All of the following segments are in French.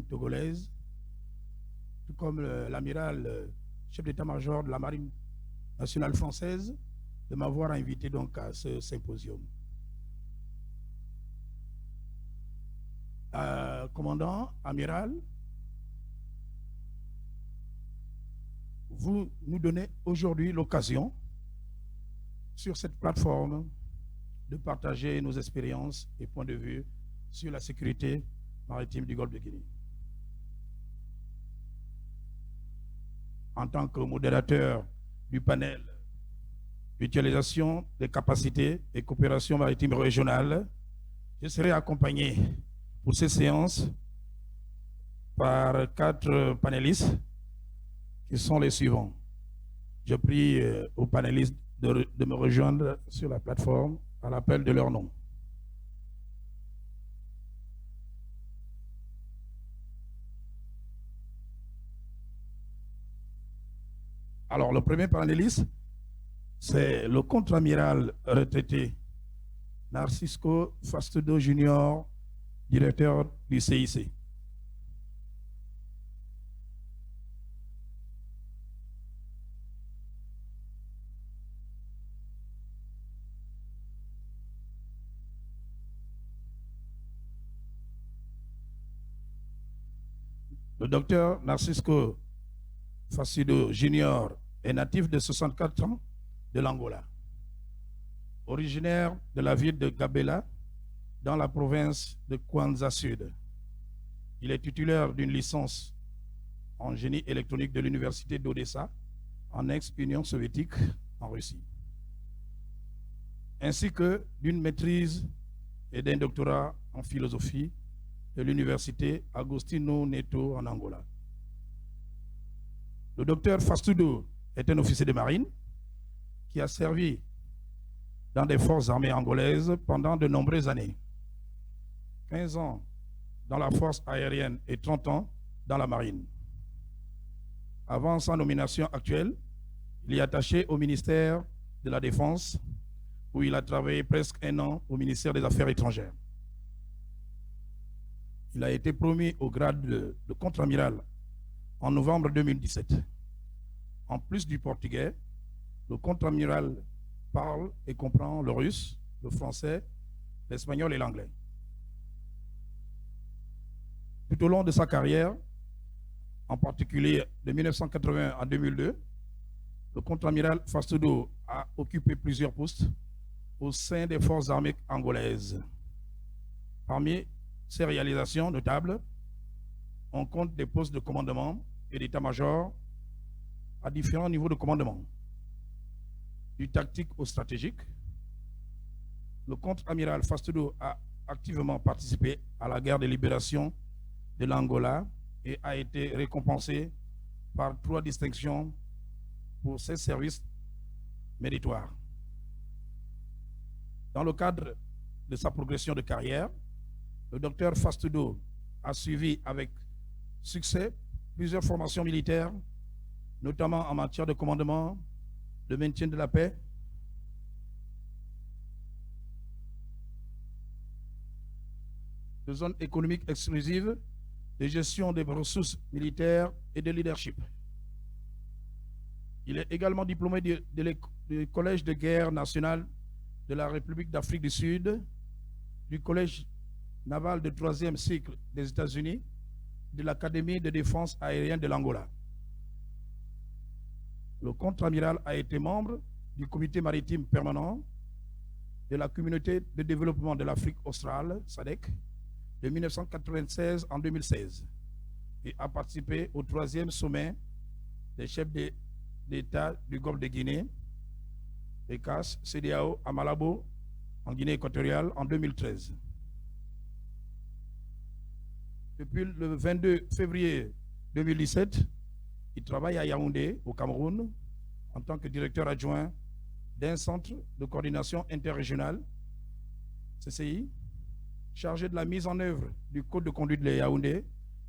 togolaise, tout comme l'amiral chef d'état-major de la marine nationale française, de m'avoir invité donc à ce symposium. Commandant, amiral, vous nous donnez aujourd'hui l'occasion sur cette plateforme de partager nos expériences et points de vue sur la sécurité maritime du Golfe de Guinée. En tant que modérateur du panel d'utilisation des capacités et coopération maritime régionale, je serai accompagné pour ces séances par 4 panélistes qui sont les suivants. Je prie aux panélistes de me rejoindre sur la plateforme à l'appel de leur nom. Alors, le premier panéliste, c'est le contre-amiral retraité Narcisco Fastudo Junior, directeur du CIC. Le docteur Narcisco Fastudo Junior est natif de 64 ans de l'Angola. Originaire de la ville de Gabela, dans la province de Kwanza Sud. Il est titulaire d'une licence en génie électronique de l'université d'Odessa, en ex-Union soviétique, en Russie, ainsi que d'une maîtrise et d'un doctorat en philosophie de l'université Agostino Neto en Angola. Le docteur Fastudo est un officier de marine qui a servi dans des forces armées angolaises pendant de nombreuses années. 15 ans dans la force aérienne et 30 ans dans la marine. Avant sa nomination actuelle, il est attaché au ministère de la Défense, où il a travaillé presque 1 an au ministère des Affaires étrangères. Il a été promu au grade de contre-amiral en novembre 2017. En plus du portugais, le contre-amiral parle et comprend le russe, le français, l'espagnol et l'anglais. Tout au long de sa carrière, en particulier de 1980 à 2002, le contre-amiral Fastudo a occupé plusieurs postes au sein des forces armées angolaises. Parmi ses réalisations notables, on compte des postes de commandement et d'état-major à différents niveaux de commandement, du tactique au stratégique. Le contre-amiral Fastudo a activement participé à la guerre de libération de l'Angola et a été récompensé par 3 distinctions pour ses services méritoires. Dans le cadre de sa progression de carrière, le docteur Fastudo a suivi avec succès plusieurs formations militaires, notamment en matière de commandement, de maintien de la paix, de zone économique exclusive, de gestion des ressources militaires et de leadership. Il est également diplômé du Collège de guerre national de la République d'Afrique du Sud, du Collège naval de 3e cycle des États-Unis, de l'Académie de défense aérienne de l'Angola. Le contre-amiral a été membre du comité maritime permanent de la communauté de développement de l'Afrique australe, SADC, de 1996 en 2016 et a participé au 3e sommet des chefs d'État du Golfe de Guinée, ECAS, CEDEAO, à Malabo, en Guinée équatoriale, en 2013. Depuis le 22 février 2017, il travaille à Yaoundé, au Cameroun, en tant que directeur adjoint d'un centre de coordination interrégionale, CCI, chargé de la mise en œuvre du code de conduite de Yaoundé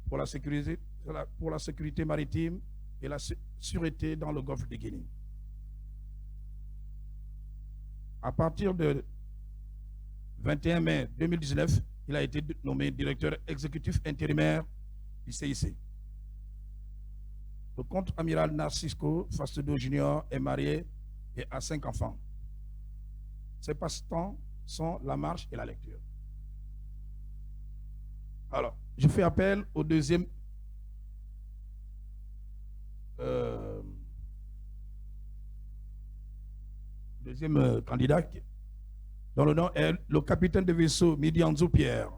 pour la sécurité maritime et la sûreté dans le Golfe de Guinée. À partir de 21 mai 2019, il a été nommé directeur exécutif intérimaire du CIC. Le contre-amiral Narcisco Fastudo Junior est marié et a 5 enfants. Ses passe-temps sont la marche et la lecture. Alors, je fais appel au deuxième candidat, dont le nom est le capitaine de vaisseau Midianzo Pierre.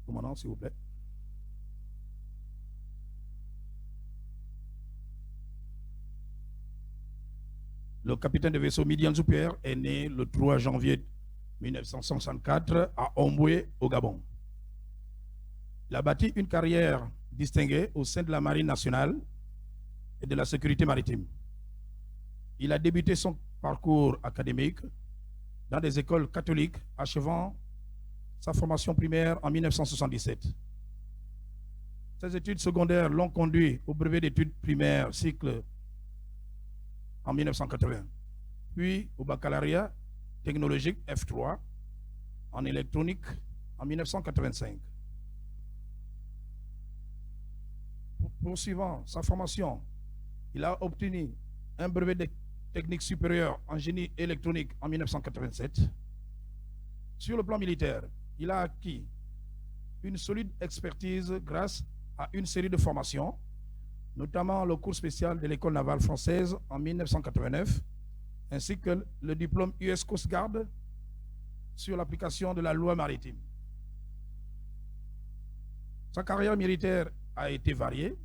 Commandant, s'il vous plaît. Le capitaine de vaisseau Midianzo Pierre est né le 3 janvier 1964 à Omboué, au Gabon. Il a bâti une carrière distinguée au sein de la Marine nationale et de la sécurité maritime. Il a débuté son parcours académique dans des écoles catholiques, achevant sa formation primaire en 1977. Ses études secondaires l'ont conduit au brevet d'études primaires cycle en 1980, puis au baccalauréat technologique F3 en électronique en 1985. Poursuivant sa formation, il a obtenu un brevet de technique supérieure en génie électronique en 1987. Sur le plan militaire, il a acquis une solide expertise grâce à une série de formations, notamment le cours spécial de l'École navale française en 1989, ainsi que le diplôme US Coast Guard sur l'application de la loi maritime. Sa carrière militaire a été variée,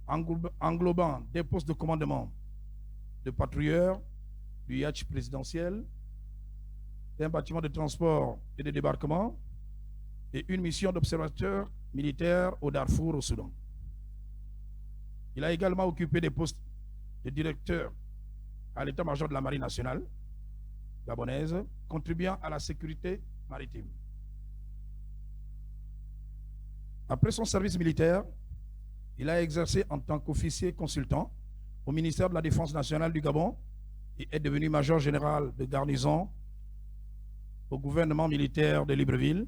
englobant des postes de commandement de patrouilleurs, du yacht présidentiel, d'un bâtiment de transport et de débarquement, et une mission d'observateur militaire au Darfour, au Soudan. Il a également occupé des postes de directeur à l'état-major de la Marine nationale gabonaise, contribuant à la sécurité maritime. Après son service militaire, il a exercé en tant qu'officier consultant au ministère de la Défense nationale du Gabon et est devenu major général de garnison au gouvernement militaire de Libreville.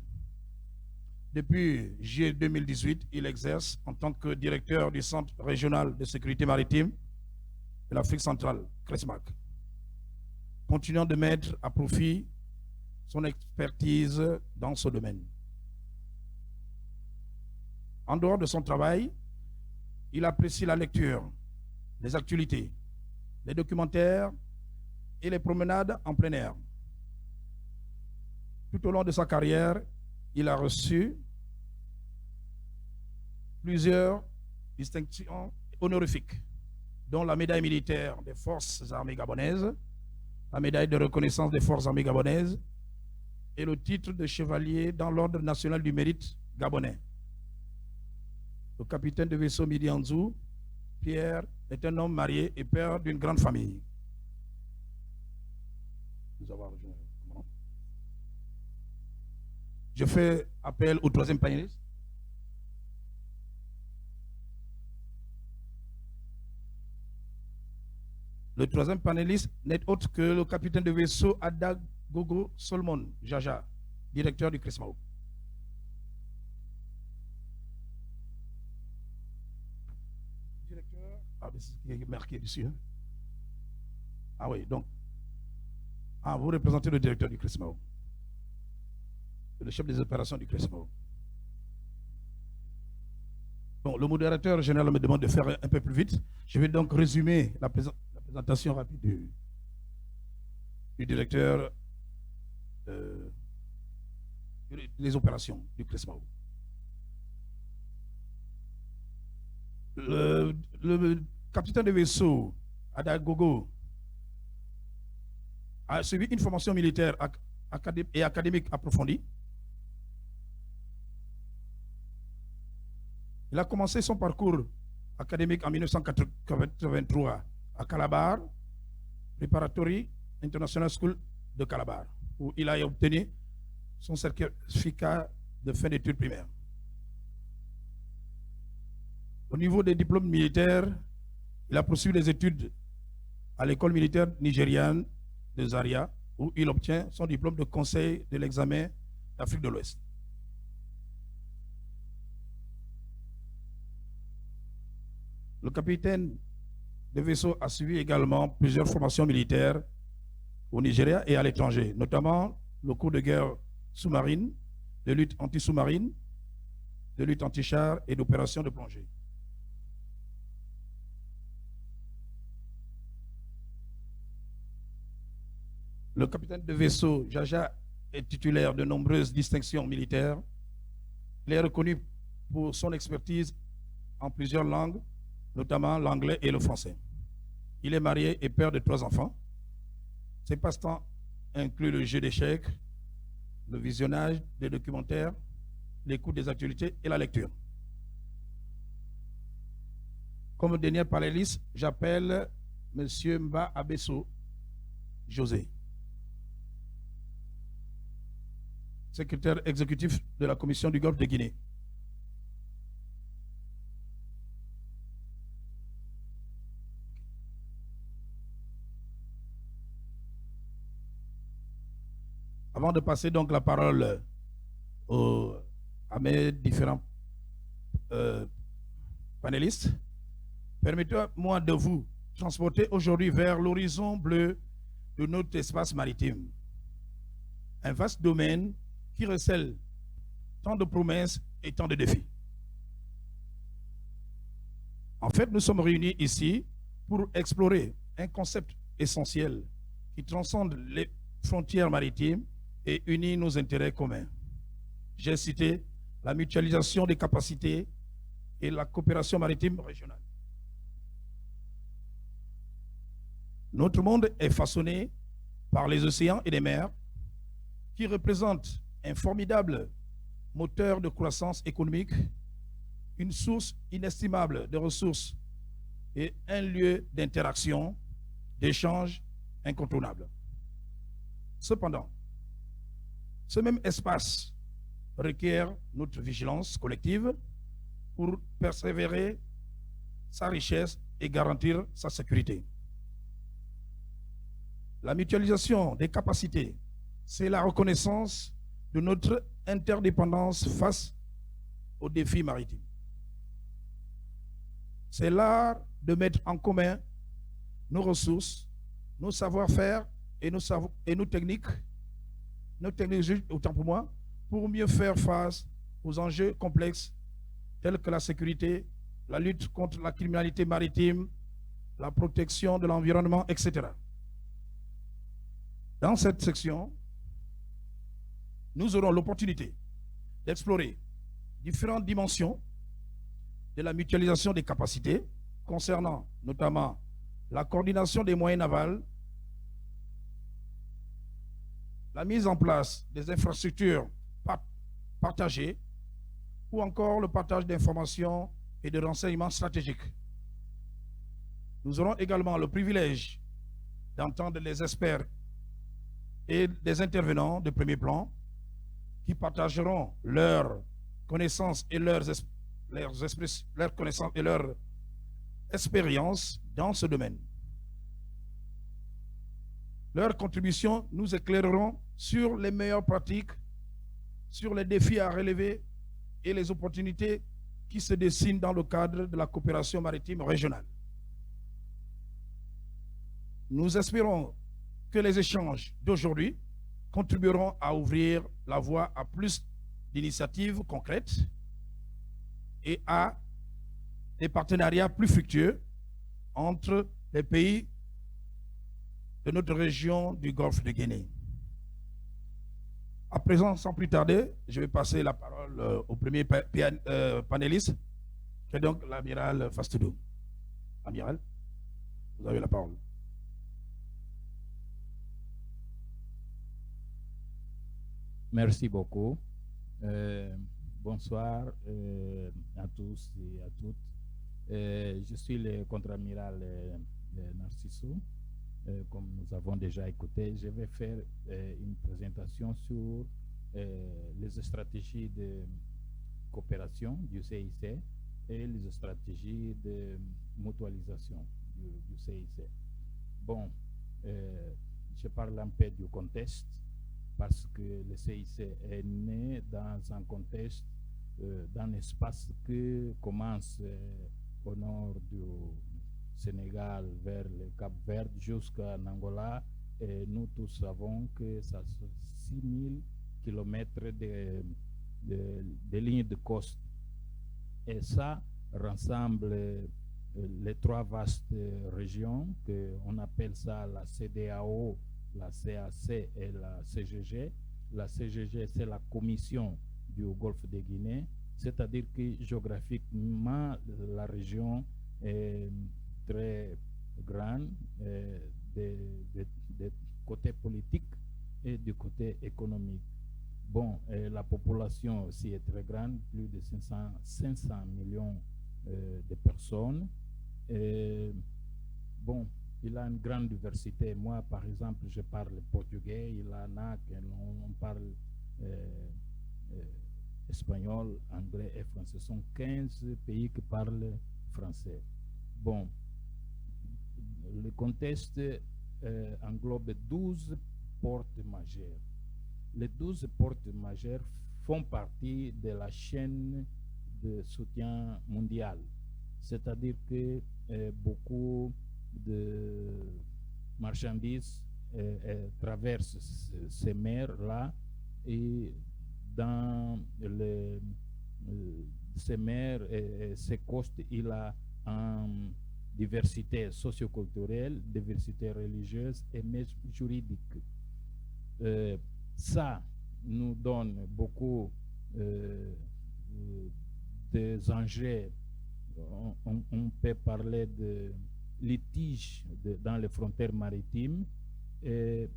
Depuis juillet 2018, il exerce en tant que directeur du Centre régional de sécurité maritime de l'Afrique centrale, CRESMAC, continuant de mettre à profit son expertise dans ce domaine. En dehors de son travail, il apprécie la lecture, les actualités, les documentaires et les promenades en plein air. Tout au long de sa carrière, il a reçu plusieurs distinctions honorifiques, dont la médaille militaire des forces armées gabonaises, la médaille de reconnaissance des forces armées gabonaises et le titre de chevalier dans l'ordre national du mérite gabonais. Le capitaine de vaisseau Midianzo Pierre est un homme marié et père d'une grande famille. Je fais appel au troisième panéliste. Le troisième panéliste n'est autre que le capitaine de vaisseau Adagogo Solomon Jaja, directeur du CRESMAO. Directeur, c'est ce qui est marqué dessus. Hein? Ah oui, donc, vous représentez le directeur du CRESMAO, le chef des opérations du CRESMAO. Bon, le modérateur général me demande de faire un peu plus vite. Je vais donc résumer la présentation rapide du directeur des opérations du CRESMAO. Le capitaine de vaisseau Adagogo a suivi une formation militaire et académique approfondie. Il a commencé son parcours académique en 1983 à Calabar, Preparatory International School de Calabar, où il a obtenu son certificat de fin d'études primaires. Au niveau des diplômes militaires, il a poursuivi des études à l'école militaire nigériane de Zaria, où il obtient son diplôme de conseil de l'examen d'Afrique de l'Ouest. Le capitaine de vaisseau a suivi également plusieurs formations militaires au Nigeria et à l'étranger, notamment le cours de guerre sous-marine, de lutte anti-sous-marine, de lutte anti-char et d'opérations de plongée. Le capitaine de vaisseau Jaja est titulaire de nombreuses distinctions militaires. Il est reconnu pour son expertise en plusieurs langues, notamment l'anglais et le français. Il est marié et père de 3 enfants. Ses passe-temps incluent le jeu d'échecs, le visionnage des documentaires, l'écoute des actualités et la lecture. Comme dernier panéliste, j'appelle M. Mba Abesso José, secrétaire exécutif de la Commission du Golfe de Guinée. Avant de passer donc la parole à mes différents panélistes, permettez-moi de vous transporter aujourd'hui vers l'horizon bleu de notre espace maritime. Un vaste domaine qui recèle tant de promesses et tant de défis. En fait, nous sommes réunis ici pour explorer un concept essentiel qui transcende les frontières maritimes et unit nos intérêts communs. J'ai cité la mutualisation des capacités et la coopération maritime régionale. Notre monde est façonné par les océans et les mers qui représentent un formidable moteur de croissance économique, une source inestimable de ressources et un lieu d'interaction, d'échange incontournable. Cependant, ce même espace requiert notre vigilance collective pour persévérer sa richesse et garantir sa sécurité. La mutualisation des capacités, c'est la reconnaissance de notre interdépendance face aux défis maritimes. C'est l'art de mettre en commun nos ressources, nos savoir-faire et nos techniques, autant pour moi, pour mieux faire face aux enjeux complexes tels que la sécurité, la lutte contre la criminalité maritime, la protection de l'environnement, etc. Dans cette section, nous aurons l'opportunité d'explorer différentes dimensions de la mutualisation des capacités concernant notamment la coordination des moyens navals, la mise en place des infrastructures partagées ou encore le partage d'informations et de renseignements stratégiques. Nous aurons également le privilège d'entendre les experts et des intervenants de premier plan qui partageront leurs connaissances et leurs connaissances et leurs expériences dans ce domaine. Leurs contributions nous éclaireront sur les meilleures pratiques, sur les défis à relever et les opportunités qui se dessinent dans le cadre de la coopération maritime régionale. Nous espérons que les échanges d'aujourd'hui contribueront à ouvrir la voie à plus d'initiatives concrètes et à des partenariats plus fructueux entre les pays de notre région du Golfe de Guinée. À présent, sans plus tarder, je vais passer la parole au premier panéliste, qui est donc l'amiral Fastoudou. Amiral, vous avez la parole. Merci beaucoup. Bonsoir à tous et à toutes. Je suis le contre-amiral Narciso. Comme nous avons déjà écouté, je vais faire une présentation sur les stratégies de coopération du CIC et les stratégies de mutualisation du CIC. Bon, je parle un peu du contexte parce que le CIC est né dans un contexte, dans un espace qui commence au nord du Sénégal vers le Cap Vert jusqu'à Angola. Et nous tous savons que ça sont 6000 kilomètres de lignes de côte. Et ça rassemble les trois vastes régions, qu'on appelle ça la CEDEAO, la CAC et la CGG. La CGG, c'est la Commission du Golfe de Guinée, c'est-à-dire que géographiquement, la région est très grande de côté politique et du côté économique. Bon, la population aussi est très grande, plus de 500 millions de personnes. Bon, il a une grande diversité. Moi, par exemple, je parle portugais, il en a on parle espagnol, anglais et français. Ce sont 15 pays qui parlent français. Bon, le contexte englobe 12 portes majeures. Les 12 portes majeures font partie de la chaîne de soutien mondial. C'est-à-dire que beaucoup de marchandises traversent ces mers-là et dans ces mers et ces côtes, il y a une diversité socioculturelle, diversité religieuse et même juridique. Ça nous donne beaucoup des enjeux. On peut parler de litiges dans les frontières maritimes. Et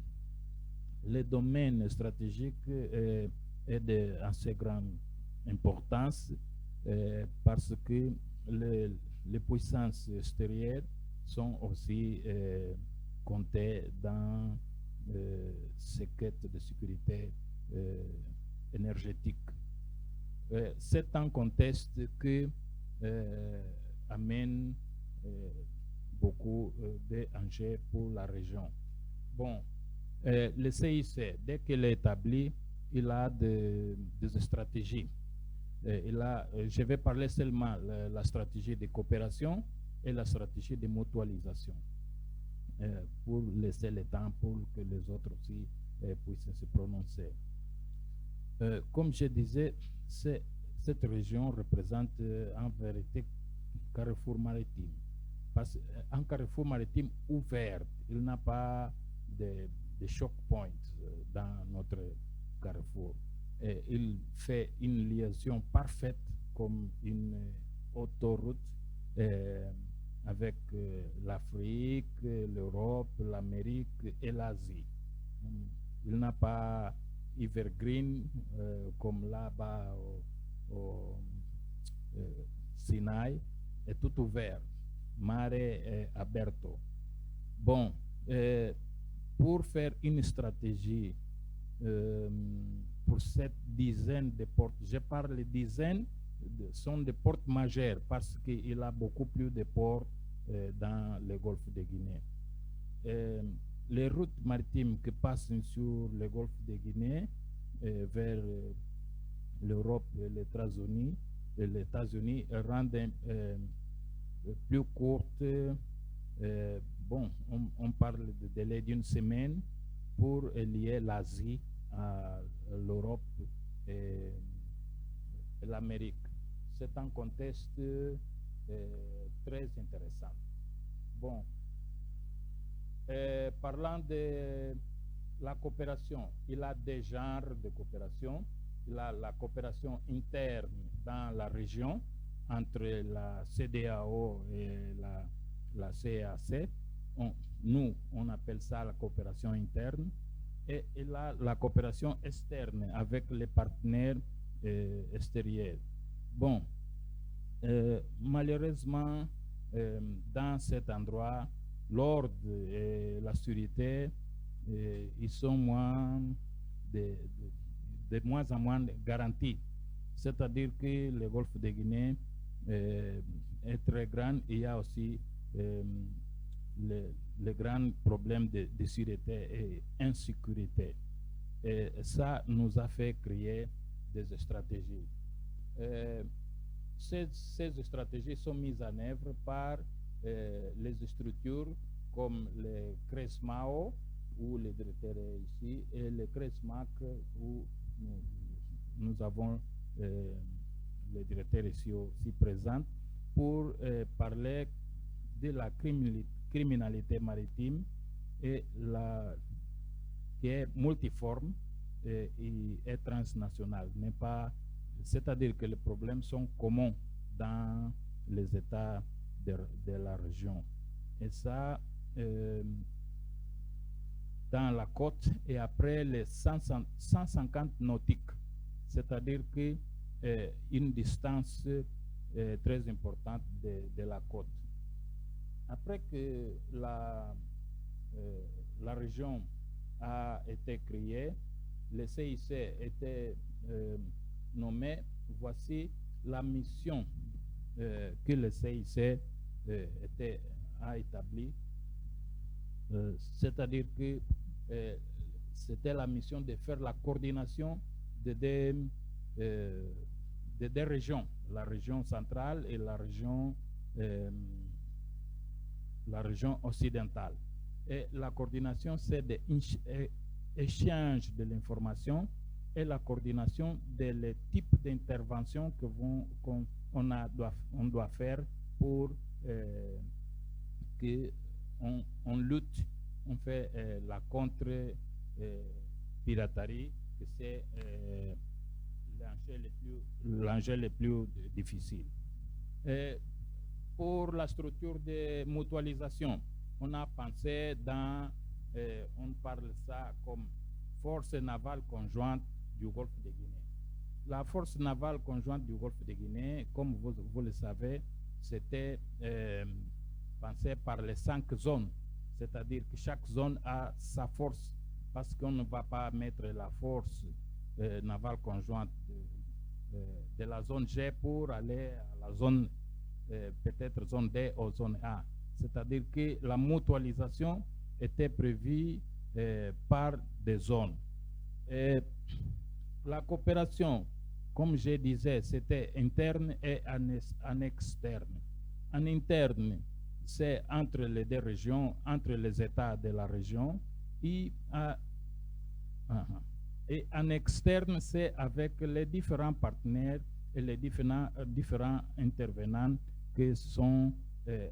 le domaine stratégique est d'assez grande importance parce que les puissances extérieures sont aussi comptées dans ces quêtes de sécurité énergétique. C'est un contexte qui amène beaucoup d'enjeux pour la région. Bon, le CIC, dès qu'il est établi, il a des stratégies. Je vais parler seulement de la stratégie de coopération et la stratégie de mutualisation pour laisser le temps pour que les autres aussi puissent se prononcer. Comme je disais, cette région représente en vérité carrefour maritime. Un carrefour maritime ouvert, il n'a pas de choc point dans notre carrefour. Et il fait une liaison parfaite comme une autoroute avec l'Afrique, l'Europe, l'Amérique et l'Asie. Il n'a pas evergreen comme là-bas au Sinaï, est tout ouvert, mare aberto. Bon, pour faire une stratégie pour cette dizaine de portes, je parle de dizaines, sont des portes majeures parce qu'il a beaucoup plus de ports dans le golfe de Guinée. Les routes maritimes qui passent sur le golfe de Guinée vers l'Europe et les États-Unis rendent plus courtes. Bon, on parle de délai d'une semaine pour lier l'Asie à l'Europe et l'Amérique. C'est un contexte très intéressant. Bon, parlant de la coopération, il y a des genres de coopération. Il y a la coopération interne dans la région entre la CEDEAO et la CAC. Nous, on appelle ça la coopération interne. Et la coopération externe avec les partenaires extérieurs. Bon, malheureusement, dans cet endroit, l'ordre et la sécurité, ils sont de moins en moins garantis. C'est-à-dire que le golfe de Guinée est très grand. Il y a aussi les grands problèmes de sûreté et insécurité. Et ça nous a fait créer des stratégies. Ces stratégies sont mises en œuvre par les structures comme le CRESMAO, où le directeur est ici, et le CRESMAC, où nous avons le directeur ici aussi présent, pour parler de la criminalité maritime et qui est multiforme et transnationale. C'est-à-dire que les problèmes sont communs dans les États de la région. Et ça, dans la côte et après les 150 nautiques, c'est-à-dire que une distance très importante de la côte. Après que la région a été créée, le CIC était nommé. Voici la mission que le CIC a établie. C'est-à-dire que c'était la mission de faire la coordination de deux régions, la région centrale et la région occidentale. Et la coordination, c'est l'échange de l'information et la coordination des types d'interventions qu'on doit faire pour qu'on lutte, on fait la contre-piraterie, que c'est l'enjeu le plus difficile. Pour la structure de mutualisation, on a pensé on parle ça comme force navale conjointe du Golfe de Guinée. La force navale conjointe du Golfe de Guinée, comme vous le savez, c'était pensé par les 5 zones, c'est-à-dire que chaque zone a sa force, parce qu'on ne va pas mettre la force navale conjointe de la zone G pour aller à la zone, peut-être zone D ou zone A. C'est-à-dire que la mutualisation était prévue par des zones. Et la coopération, comme je disais, c'était interne et en externe. En interne, c'est entre les deux régions, entre les États de la région, et en externe, c'est avec les différents partenaires et les différents intervenants qui sont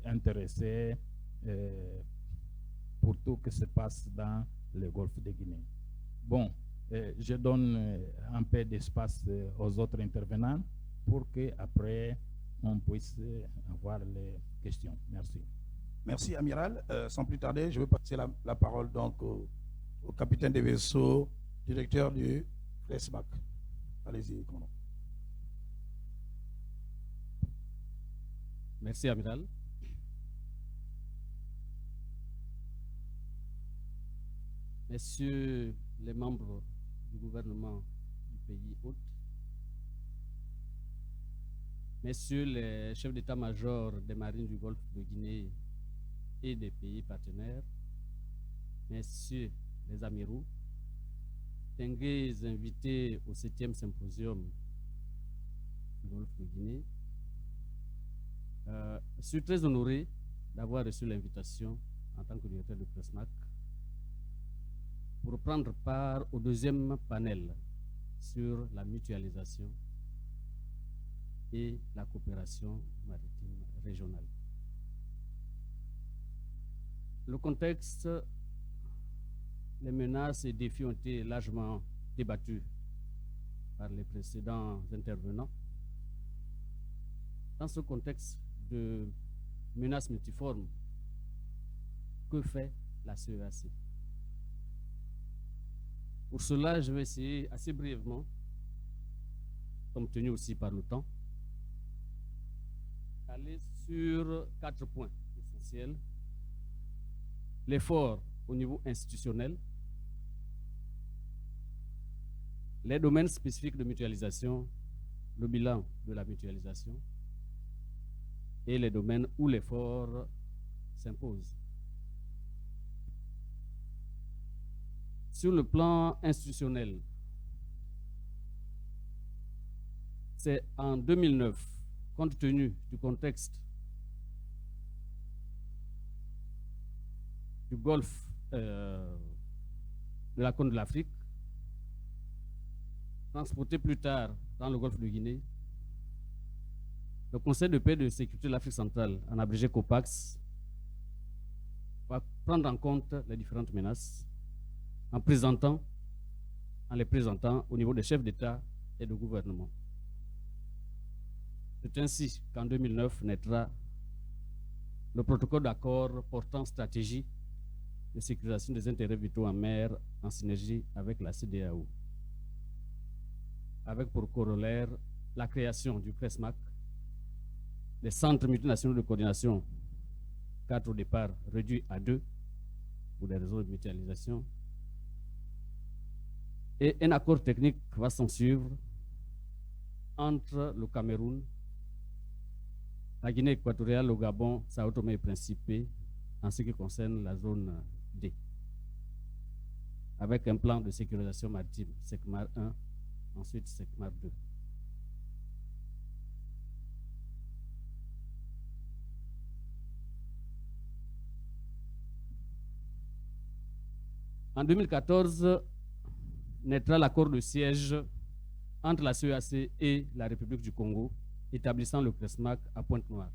intéressés pour tout ce qui se passe dans le Golfe de Guinée. Bon, je donne un peu d'espace aux autres intervenants pour qu'après on puisse avoir les questions. Merci. Merci, Amiral. Sans plus tarder, je vais passer la parole donc au capitaine des vaisseaux, directeur du CRESMAC. Allez-y, Commandant. Merci, Amiral. Messieurs les membres du gouvernement du pays hôte, messieurs les chefs d'état-major des marines du Golfe de Guinée et des pays partenaires, messieurs les amiraux, distingués invités au 7e symposium du Golfe de Guinée, je suis très honoré d'avoir reçu l'invitation en tant que directeur du CRESMAC pour prendre part au 2e panel sur la mutualisation et la coopération maritime régionale. Le contexte, les menaces et défis ont été largement débattus par les précédents intervenants. Dans ce contexte de menaces multiformes, que fait la CEAC? Pour cela, je vais essayer assez brièvement, comme tenu aussi par le temps, d'aller sur 4 points essentiels. L'effort au niveau institutionnel, les domaines spécifiques de mutualisation, le bilan de la mutualisation et les domaines où l'effort s'impose. Sur le plan institutionnel, c'est en 2009, compte tenu du contexte du golfe de la Corne de l'Afrique, transporté plus tard dans le golfe de Guinée, le Conseil de paix et de sécurité de l'Afrique centrale, en abrégé COPAX, va prendre en compte les différentes menaces en les présentant au niveau des chefs d'État et de gouvernement. C'est ainsi qu'en 2009 naîtra le protocole d'accord portant stratégie de sécurisation des intérêts vitaux en mer en synergie avec la CEDEAO, avec pour corollaire la création du CRESMAC, des centres multinationaux de coordination, 4 au départ, réduits à 2 pour des raisons de mutualisation. Et un accord technique va s'en suivre entre le Cameroun, la Guinée équatoriale, le Gabon, Sao Tomé et Principe, en ce qui concerne la zone D, avec un plan de sécurisation maritime, SECMAR 1, ensuite SECMAR 2. En 2014, naîtra l'accord de siège entre la CEAC et la République du Congo, établissant le CRESMAC à Pointe-Noire,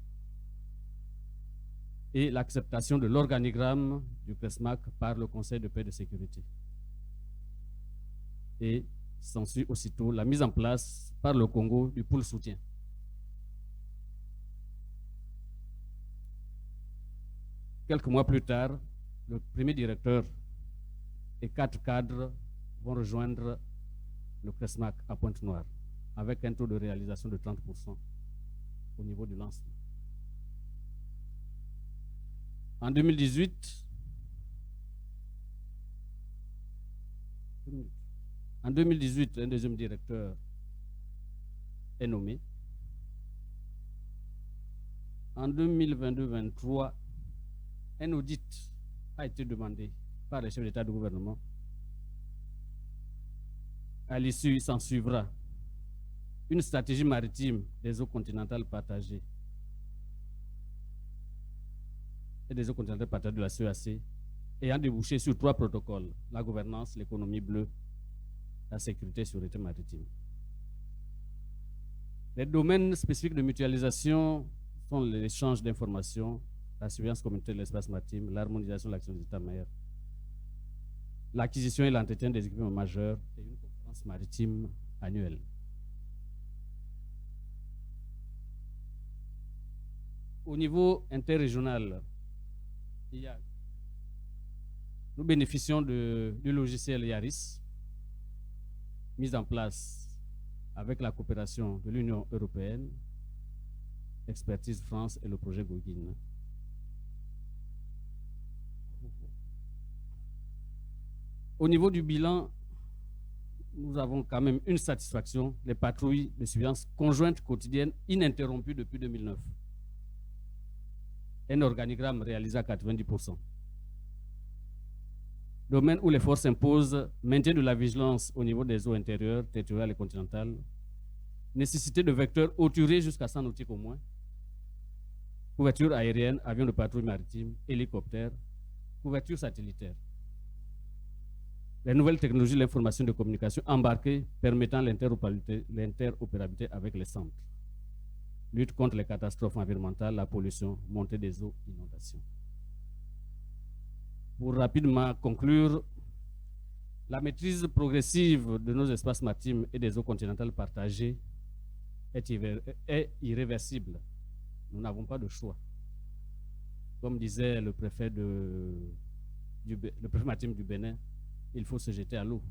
et l'acceptation de l'organigramme du CRESMAC par le Conseil de paix et de sécurité. Et s'ensuit aussitôt la mise en place par le Congo du pôle soutien. Quelques mois plus tard, le premier directeur et 4 cadres vont rejoindre le CRESMAC à Pointe-Noire avec un taux de réalisation de 30% au niveau du lancement. En 2018, un deuxième directeur est nommé. En 2022-23, un audit a été demandé par les chefs d'État et de gouvernement. À l'issue, il s'en suivra une stratégie maritime des eaux continentales partagées et des eaux continentales partagées de la CEAC, ayant débouché sur 3 protocoles: la gouvernance, l'économie bleue, la sécurité et sûreté maritime. Les domaines spécifiques de mutualisation sont l'échange d'informations, la surveillance communautaire de l'espace maritime, l'harmonisation de l'action des États-mers, l'acquisition et l'entretien des équipements majeurs et une conférence maritime annuelle. Au niveau interrégional, nous bénéficions du logiciel IARIS, mis en place avec la coopération de l'Union européenne, Expertise France et le projet Gogin. Au niveau du bilan, nous avons quand même une satisfaction: les patrouilles de surveillance conjointes quotidiennes ininterrompues depuis 2009. Un organigramme réalisé à 90%. Domaine où les forces imposent maintien de la vigilance au niveau des eaux intérieures, territoriales et continentales, nécessité de vecteurs hauturés jusqu'à 100 nautiques au moins, couverture aérienne, avions de patrouille maritime, hélicoptères, couverture satellitaire. Les nouvelles technologies de l'information et de communication embarquées permettant l'interopérabilité avec les centres. Lutte contre les catastrophes environnementales, la pollution, montée des eaux, inondations. Pour rapidement conclure, la maîtrise progressive de nos espaces maritimes et des eaux continentales partagées est irréversible. Nous n'avons pas de choix. Comme disait le préfet maritime du Bénin, il faut se jeter à l'eau.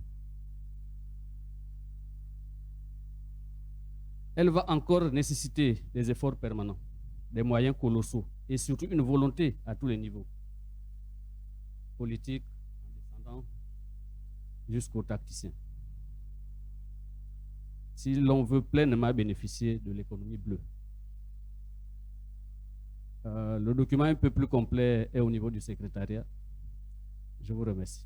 Elle va encore nécessiter des efforts permanents, des moyens colossaux et surtout une volonté à tous les niveaux, politique, en descendant jusqu'aux tacticiens. Si l'on veut pleinement bénéficier de l'économie bleue. Le document un peu plus complet est au niveau du secrétariat. Je vous remercie.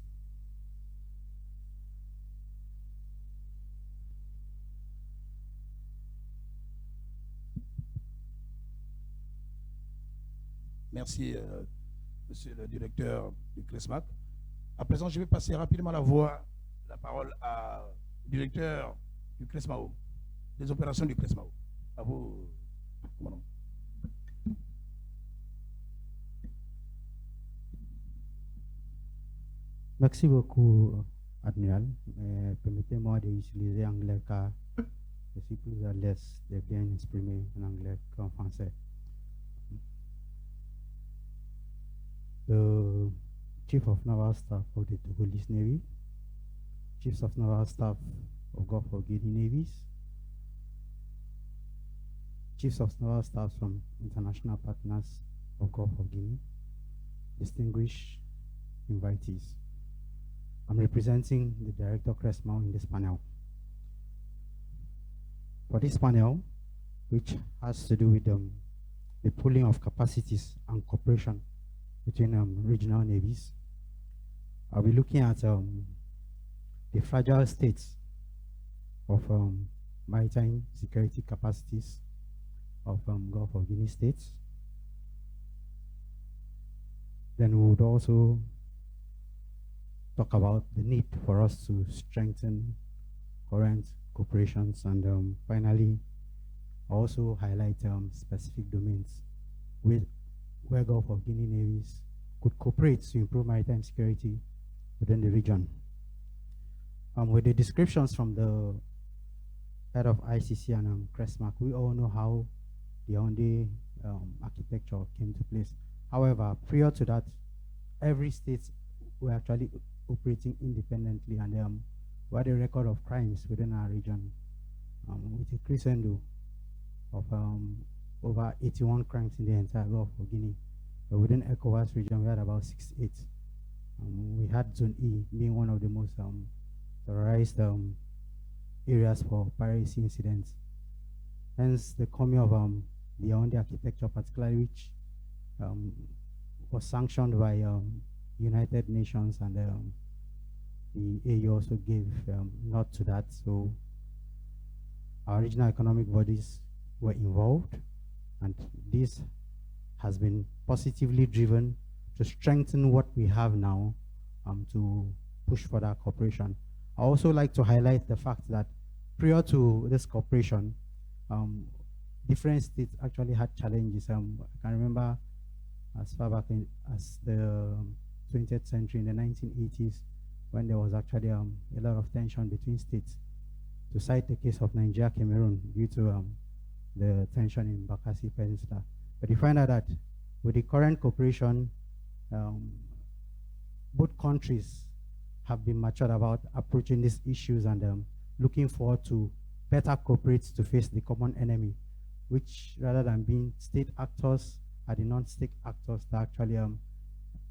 Merci, monsieur le directeur du CRESMAC. À présent, je vais passer rapidement la parole au directeur du CRESMAO, des opérations du CRESMAO. À vous, commandant. Merci beaucoup, Admiral. Permettez-moi d'utiliser l'anglais car je suis plus à l'aise de bien exprimer en anglais qu'en français. The Chief of Naval Staff of the Togolese Navy, Chiefs of Naval Staff of Gulf of Guinea Navies, Chiefs of Naval Staff from international partners of Gulf of Guinea, distinguished invitees. I'm representing the Director CRESMAO in this panel. For this panel, which has to do with the pooling of capacities and cooperation between regional navies, I'll be looking at the fragile states of maritime security capacities of Gulf of Guinea states. Then we would also talk about the need for us to strengthen current cooperations, and finally also highlight specific domains where Gulf of Guinea navies could cooperate to improve maritime security within the region. With the descriptions from the head of ICC and CRESMAC, we all know how the Yaoundé architecture came to place. However, prior to that, every state were actually operating independently, and we had a record of crimes within our region with a crescendo of over 81 crimes in the entire Gulf of Guinea. But within ECOWAS region, we had about 68. We had Zone E being one of the most terrorized areas for piracy incidents. Hence, the coming of the Yaoundé architecture, particularly which was sanctioned by United Nations, and the AU also gave nod to that. So our regional economic bodies were involved, and this has been positively driven to strengthen what we have now to push for that cooperation. I also like to highlight the fact that prior to this cooperation, different states actually had challenges. I can remember as far back as the 20th century, in the 1980s, when there was actually a lot of tension between states. To cite the case of Nigeria, Cameroon, due to the tension in Bakassi Peninsula. But you find out that with the current cooperation, both countries have been matured about approaching these issues, and looking forward to better cooperate to face the common enemy, which rather than being state actors are the non-state actors that actually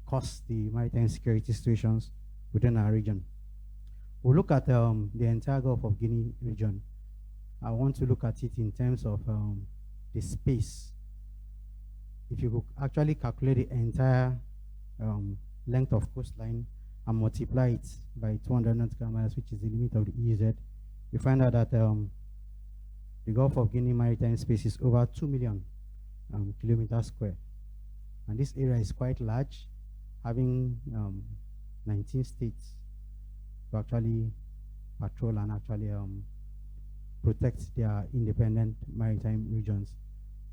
cause the maritime security situations within our region. We'll look at the entire Gulf of Guinea region. I want to look at it in terms of the space. If you could actually calculate the entire length of coastline and multiply it by 200 nautical miles, which is the limit of the EEZ, you find out that the Gulf of Guinea maritime space is over 2 million kilometers square. And this area is quite large, having 19 states to actually patrol and actually protect their independent maritime regions.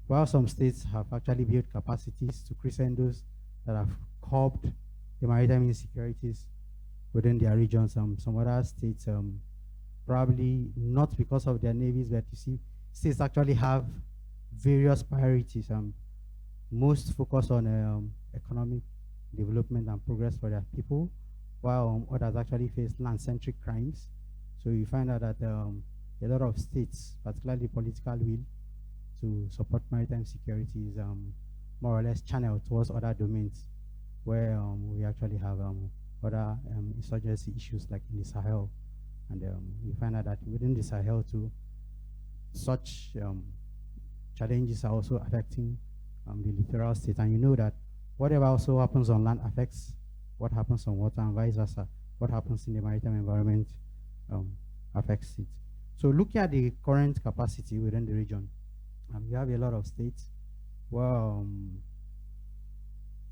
While some states have actually built capacities to crescendos that have curbed the maritime insecurities within their regions, some other states, probably not because of their navies, but you see, states actually have various priorities. Most focus on economic development and progress for their people, while others actually face land-centric crimes. So you find out that a lot of states, particularly political will to support maritime security, is more or less channeled towards other domains, where we actually have other insurgency issues like in the Sahel. And you find out that within the Sahel too, such challenges are also affecting the littoral state. And you know that whatever also happens on land affects what happens on water, and vice versa. What happens in the maritime environment affects it. So looking at the current capacity within the region, you have a lot of states where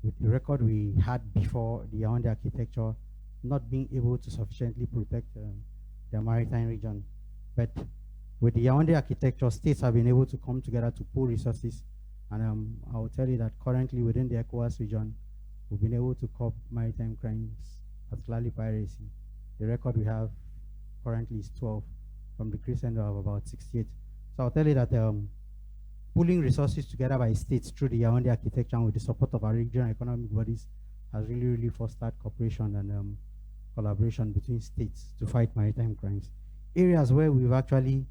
with the record we had before the Yaoundé architecture not being able to sufficiently protect the maritime region. But with the Yaoundé architecture, states have been able to come together to pool resources. And I will tell you that currently within the ECOWAS region, we've been able to curb maritime crimes, particularly piracy. The record we have currently is 12 from the crescendo of about 68. So I'll tell you that pooling resources together by states through the Yaoundé architecture and with the support of our regional economic bodies has really fostered cooperation and collaboration between states to fight maritime crimes. Areas where we've actually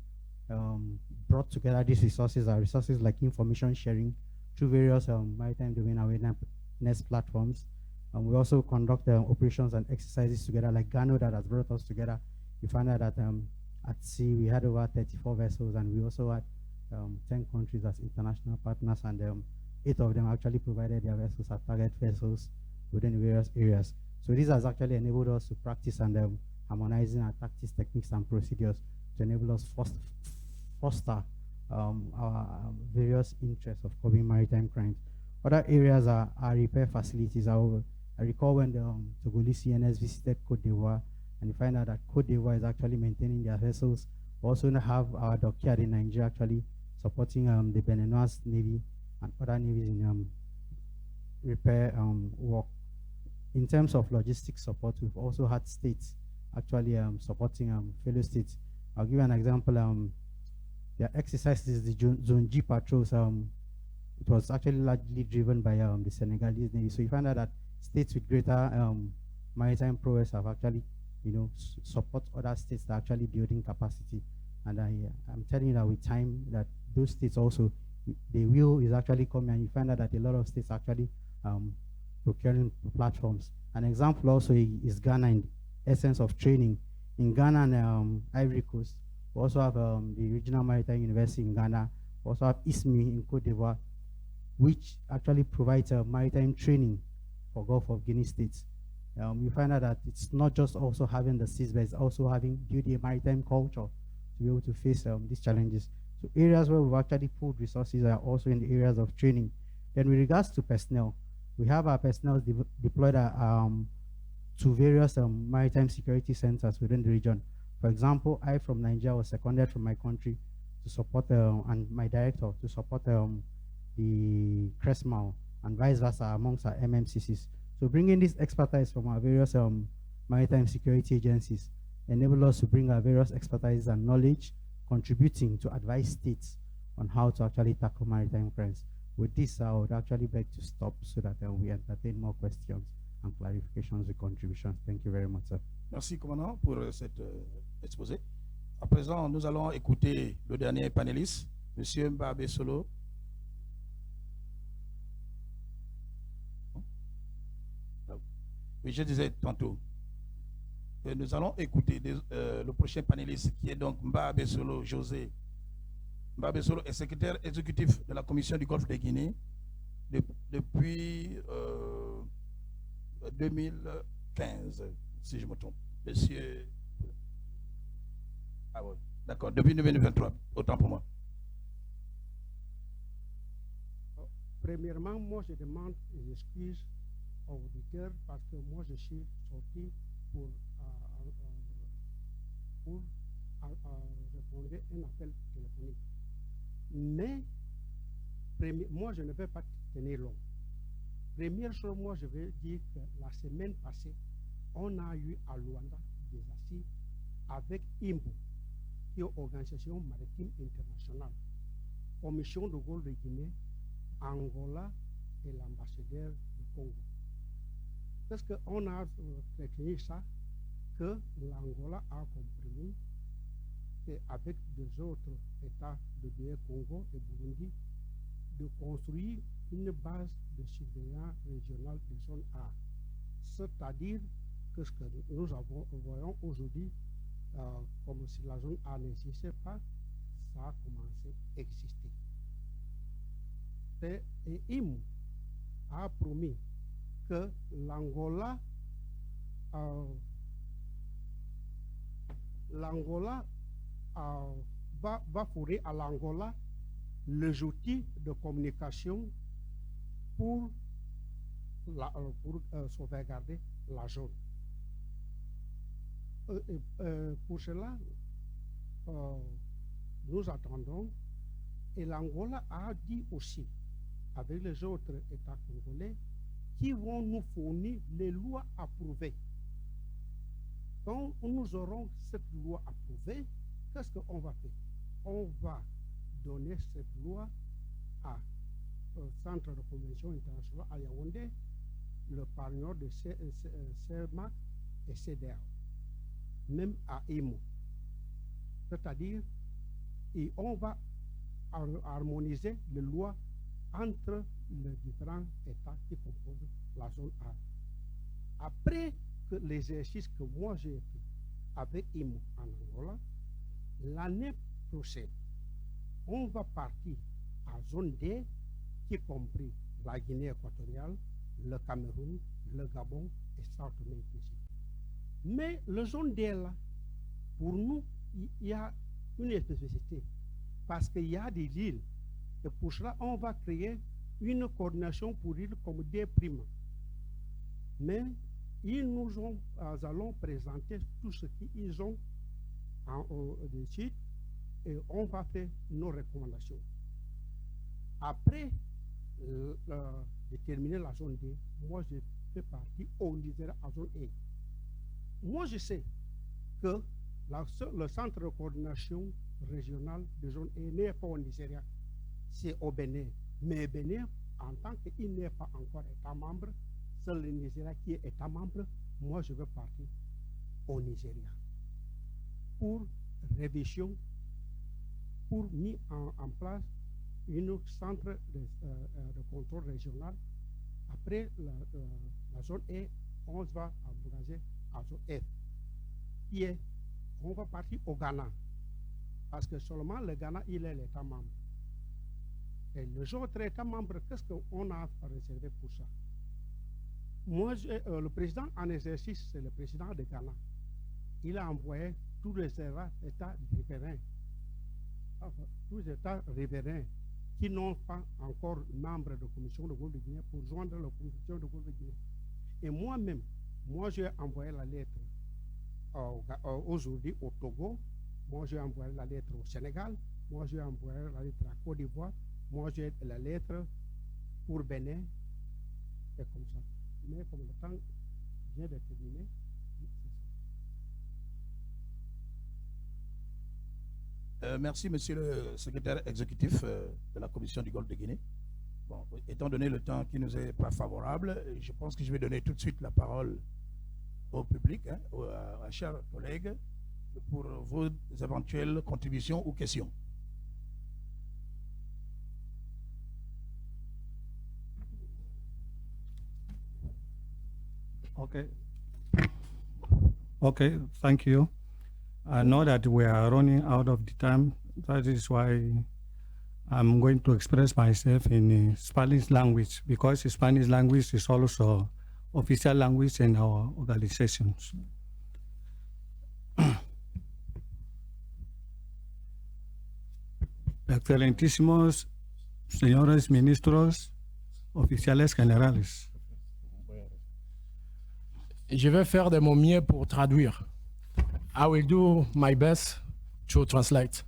brought together these resources are resources like information sharing through various maritime domain awareness platforms. We also conduct operations and exercises together, like Gano that has brought us together. You find out that at sea we had over 34 vessels, and we also had 10 countries as international partners, and 8 of them actually provided their vessels as target vessels within various areas. So this has actually enabled us to practice and harmonizing our tactics, techniques, and procedures to enable us foster our various interests of curbing maritime crimes. Other areas are repair facilities. I recall when the Togolese CNS visited Côte d'Ivoire, and you find out that Côte d'Ivoire is actually maintaining their vessels. We also have our dockyard in Nigeria actually supporting the Benin Navy and other navies in repair work. In terms of logistics support, we've also had states actually supporting fellow states. I'll give you an example. The exercises, the Zone G patrols, it was actually largely driven by the Senegalese Navy. So you find out that states with greater maritime prowess have actually, support other states that are actually building capacity. And I'm telling you that with time, that those states also, the will is actually coming, and you find out that a lot of states are actually procuring platforms. An example also is Ghana in the essence of training. In Ghana and Ivory Coast, we also have the Regional Maritime University in Ghana. We also have ISMI in Côte d'Ivoire, which actually provides maritime training for Gulf of Guinea states. You find out that it's not just also having the seas, but it's also having built a maritime culture to be able to face these challenges. So areas where we've actually pulled resources are also in the areas of training. Then with regards to personnel, we have our personnel deployed to various maritime security centers within the region. For example, I from Nigeria was seconded from my country to support, and my director to support the CRESMAL and vice versa amongst our MMCCs. So bringing this expertise from our various maritime security agencies enable us to bring our various expertise and knowledge, contributing to advise states on how to actually tackle maritime crimes. With this, I would actually beg to stop so that we entertain more questions and clarifications and contributions. Thank you very much, sir. Merci, commandant, pour cet exposé. À présent, nous allons écouter le dernier panéliste, M. Mbabé Solo. Oui, je disais tantôt, nous allons écouter le prochain panéliste qui est donc Mbabé Solo José. Mbabé Solo est secrétaire exécutif de la Commission du Golfe de Guinée depuis 2015, si je me trompe. Monsieur. Ah oui, d'accord, depuis 2023, autant pour moi. Premièrement, moi je demande des excuses aux auditeurs parce que moi je suis sorti pour répondre à un appel téléphonique. Mais moi je ne vais pas tenir long. Première chose, moi je veux dire que la semaine passée, on a eu à Luanda des assises avec IMBO, qui est Organisation Maritime Internationale, Commission de Golfe de Guinée, Angola et l'ambassadeur du Congo. Parce qu'on a réfléchi ça, que l'Angola a compris qu'avec deux autres États de Guinée, Congo et Burundi, de construire une base de surveillance régionale de zone A. C'est-à-dire que ce que nous voyons aujourd'hui, comme si la zone A n'existait pas, ça a commencé à exister. Et IMU a promis que l'Angola va fournir à l'Angola les outils de communication pour sauvegarder la zone. Pour cela, nous attendons, et l'Angola a dit aussi, avec les autres États congolais, qui vont nous fournir les lois approuvées. Quand nous aurons cette loi approuvée, qu'est-ce qu'on va faire? On va donner cette loi au Centre de convention internationale à Yaoundé, le partenaire de CEMAC et CEDEAO, même à IMO. C'est-à-dire, et on va harmoniser les lois entre les différents États qui composent la zone A. Après que l'exercice que moi j'ai fait avec IMO en Angola, l'année prochaine, on va partir à zone D, qui compris la Guinée équatoriale, le Cameroun, le Gabon et Sao Tomé et Principe. Mais la zone D là, pour nous, il y a une spécificité parce qu'il y a des îles. Et pour cela, on va créer une coordination pour îles comme D'. Mais nous allons présenter tout ce qu'ils ont dessus et on va faire nos recommandations. Après de terminer la zone D, moi je fais partie au Nigeria à zone E. Moi je sais que le centre de coordination régionale de zone E n'est pas au Nigeria, c'est au Bénin. Mais Bénin, en tant qu'il n'est pas encore État membre, c'est le Nigeria qui est État membre. Moi je veux partir au Nigeria pour révision, pour mettre en place un centre de contrôle régional. Après la zone E, on va engager à zone F. On va partir au Ghana. Parce que seulement le Ghana, il est l'État membre. Et les autres États membres, qu'est-ce qu'on a réservé pour ça? Moi, le président en exercice, c'est le président de Ghana. Il a envoyé tous les États riverains, tous les États riverains qui n'ont pas encore membre de la Commission de Golfe de Guinée pour joindre la Commission de Golfe de Guinée. Et moi-même, j'ai envoyé la lettre aujourd'hui au Togo, moi j'ai envoyé la lettre au Sénégal, moi j'ai envoyé la lettre à Côte d'Ivoire, moi j'ai la lettre pour Bénin, et comme ça. Mais comme le temps vient de terminer, merci, monsieur le secrétaire exécutif de la Commission du Golfe de Guinée. Bon, étant donné le temps qui nous est pas favorable, je pense que je vais donner tout de suite la parole au public, à chers collègues, pour vos éventuelles contributions ou questions. Okay, thank you. I know that we are running out of the time. That is why I'm going to express myself in Spanish language, because Spanish language is also official language in our organizations. Excelentísimos señores ministros, oficiales generales. Je vais faire de mon mieux pour traduire. I will do my best to translate.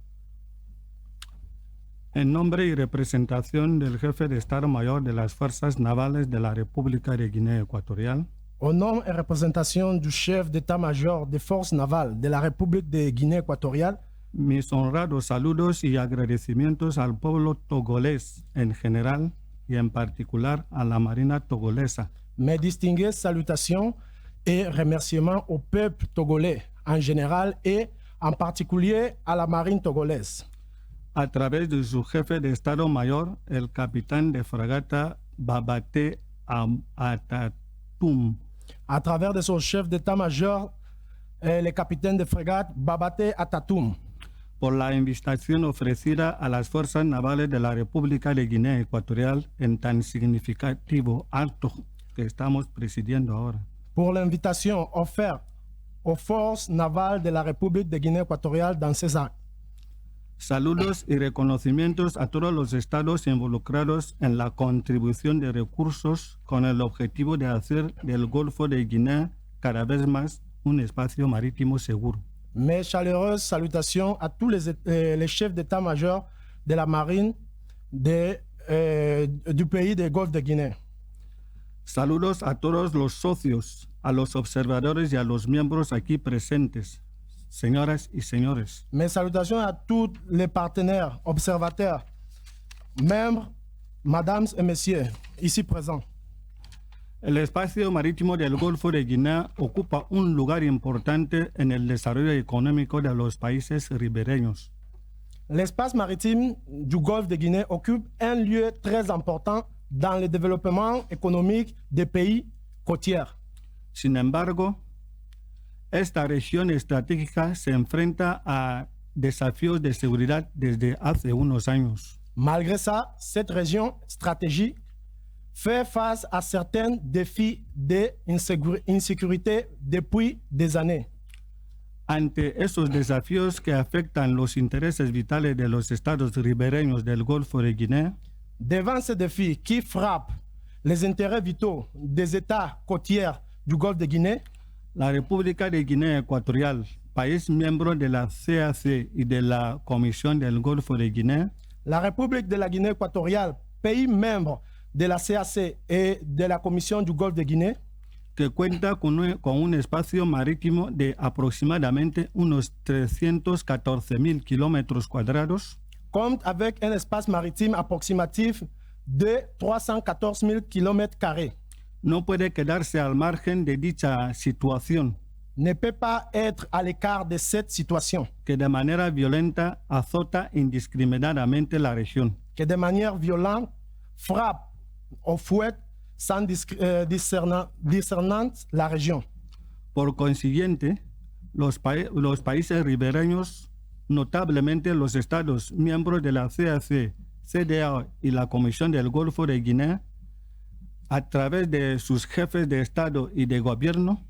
En nombre y representación del jefe de Estado Mayor de las Fuerzas Navales de la República de Guinea Ecuatorial, Au nom et représentation du chef d'état-major des forces navales de la République de Guinée équatoriale, mis honrados saludos y agradecimientos al pueblo togolés en general y en particular a la Marina togolesa, mes distinguées salutations et remerciements au peuple togolais en général et en particulier à la marine togolaise, a través de su jefe de Estado Mayor, el capitán de fragata Babate Atatum, à travers de son chef d'état-major, le capitaine de frégate Babate Atatum, por la invitación ofrecida a las fuerzas navales de la República de Guinea Ecuatorial en tan significativo acto que estamos presidiendo ahora. pour l'invitation offerte aux forces navales de la République de Guinée équatoriale dans ces actes. Saludos y reconocimientos a todos los estados involucrados en la contribución de recursos con el objetivo de hacer del Golfo de Guinea cada vez más un espacio marítimo seguro. Mes chaleureuses salutations à tous les chefs d'état-major de la marine du pays des Golfe de Guinée. Saludos a todos los socios, a los observadores y a los miembros aquí presentes, señoras y señores. Mes salutations à tous les partenaires, observateurs, membres, mesdames et messieurs, ici présents. El espacio marítimo del Golfo de Guinea ocupa un lugar importante en el desarrollo económico de los países ribereños. L'espace maritime du Golfe de Guinée occupe un lieu très important dans le développement économique des pays côtiers. Sin embargo, esta región estratégica se enfrenta a desafíos de seguridad desde hace unos años. Malgré ça, cette région stratégique fait face à certains défis d'insécurité depuis des années. Ante esos desafíos que afectan los intereses vitales de los estados ribereños del Golfo de Guinea, Devant ces défis qui frappent les intérêts vitaux des États côtiers du Golfe de Guinée, la República de Guinea Ecuatorial, país miembro de la CAC y de la Comisión del Golfo de Guinea, la République de la Guinée équatoriale, pays membre de la CAC et de la Commission du Golfe de Guinée, que cuenta con un espacio marítimo de aproximadamente unos 314,000 kilómetros cuadrados, compte avec un espace maritime approximatif de 314 000 km². no puede quedarse al margen de dicha situación, Ne peut pas être à l'écart de cette situation, que de manera violenta azota indiscriminadamente la región. que de manière violente frappe au fouet sans discernante la région. Por consiguiente, los países ribereños, notablemente los estados miembros de la CAC, CDAO y la Comisión del Golfo de Guinea, a través de sus jefes de Estado y de gobierno,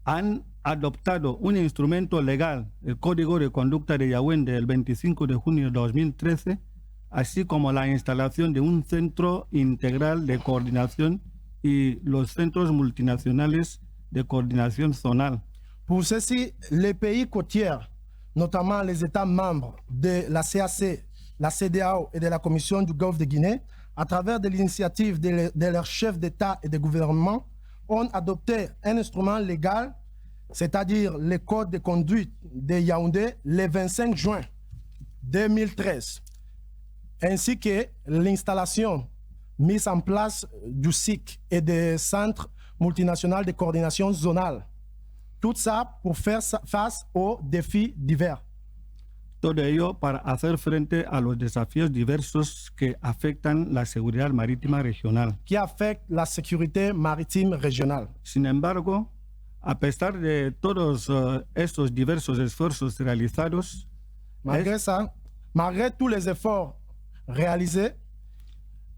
han adoptado un instrumento legal, el Código de Conducta de Yaoundé del 25 de junio de 2013, así como la instalación de un centro integral de coordinación y los centros multinacionales de coordinación zonal. Pour ceci, les pays côtiers, notamment les États membres de la CAC, la CEDEAO et de la Commission du Golfe de Guinée, à travers de l'initiative de leurs chefs d'État et de gouvernement, ont adopté un instrument légal, c'est-à-dire le Code de conduite de Yaoundé, le 25 juin 2013, ainsi que l'installation mise en place du SIC et des centres multinationaux de coordination zonale. Tout ça pour faire face aux défis divers. Todo ello para hacer frente a los desafíos diversos que afectan la seguridad marítima regional. Qui affectent la sécurité maritime régionale. Sin embargo, a pesar de todos estos diversos esfuerzos realizados, Malgré ça, malgré tous les efforts réalisés,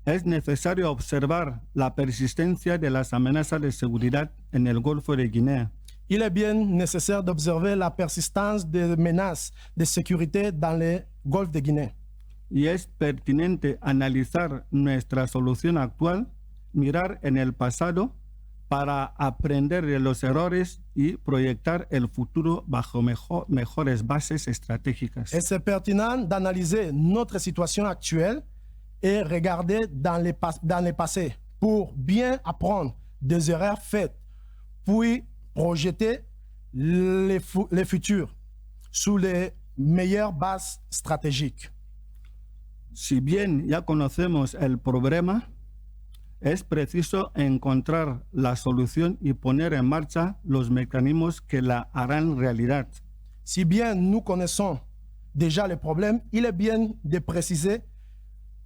es necesario observar la persistencia de las amenazas de seguridad en el Golfo de Guinea, il est bien nécessaire d'observer la persistance des menaces de sécurité dans le Golfe de Guinée. y es pertinente analizar nuestra solución actual, mirar en el pasado para aprender de los errores y proyectar el futuro bajo mejores bases estratégicas. Et c'est pertinent d'analyser notre situation actuelle et regarder dans le passé pour bien apprendre des erreurs faites, puis projeter le futur sous les meilleures bases stratégiques. Si bien ya conocemos el problema, es preciso encontrar la solución y poner en marcha los mecanismos que la harán realidad. Si bien nous connaissons déjà le problème, il est bien de préciser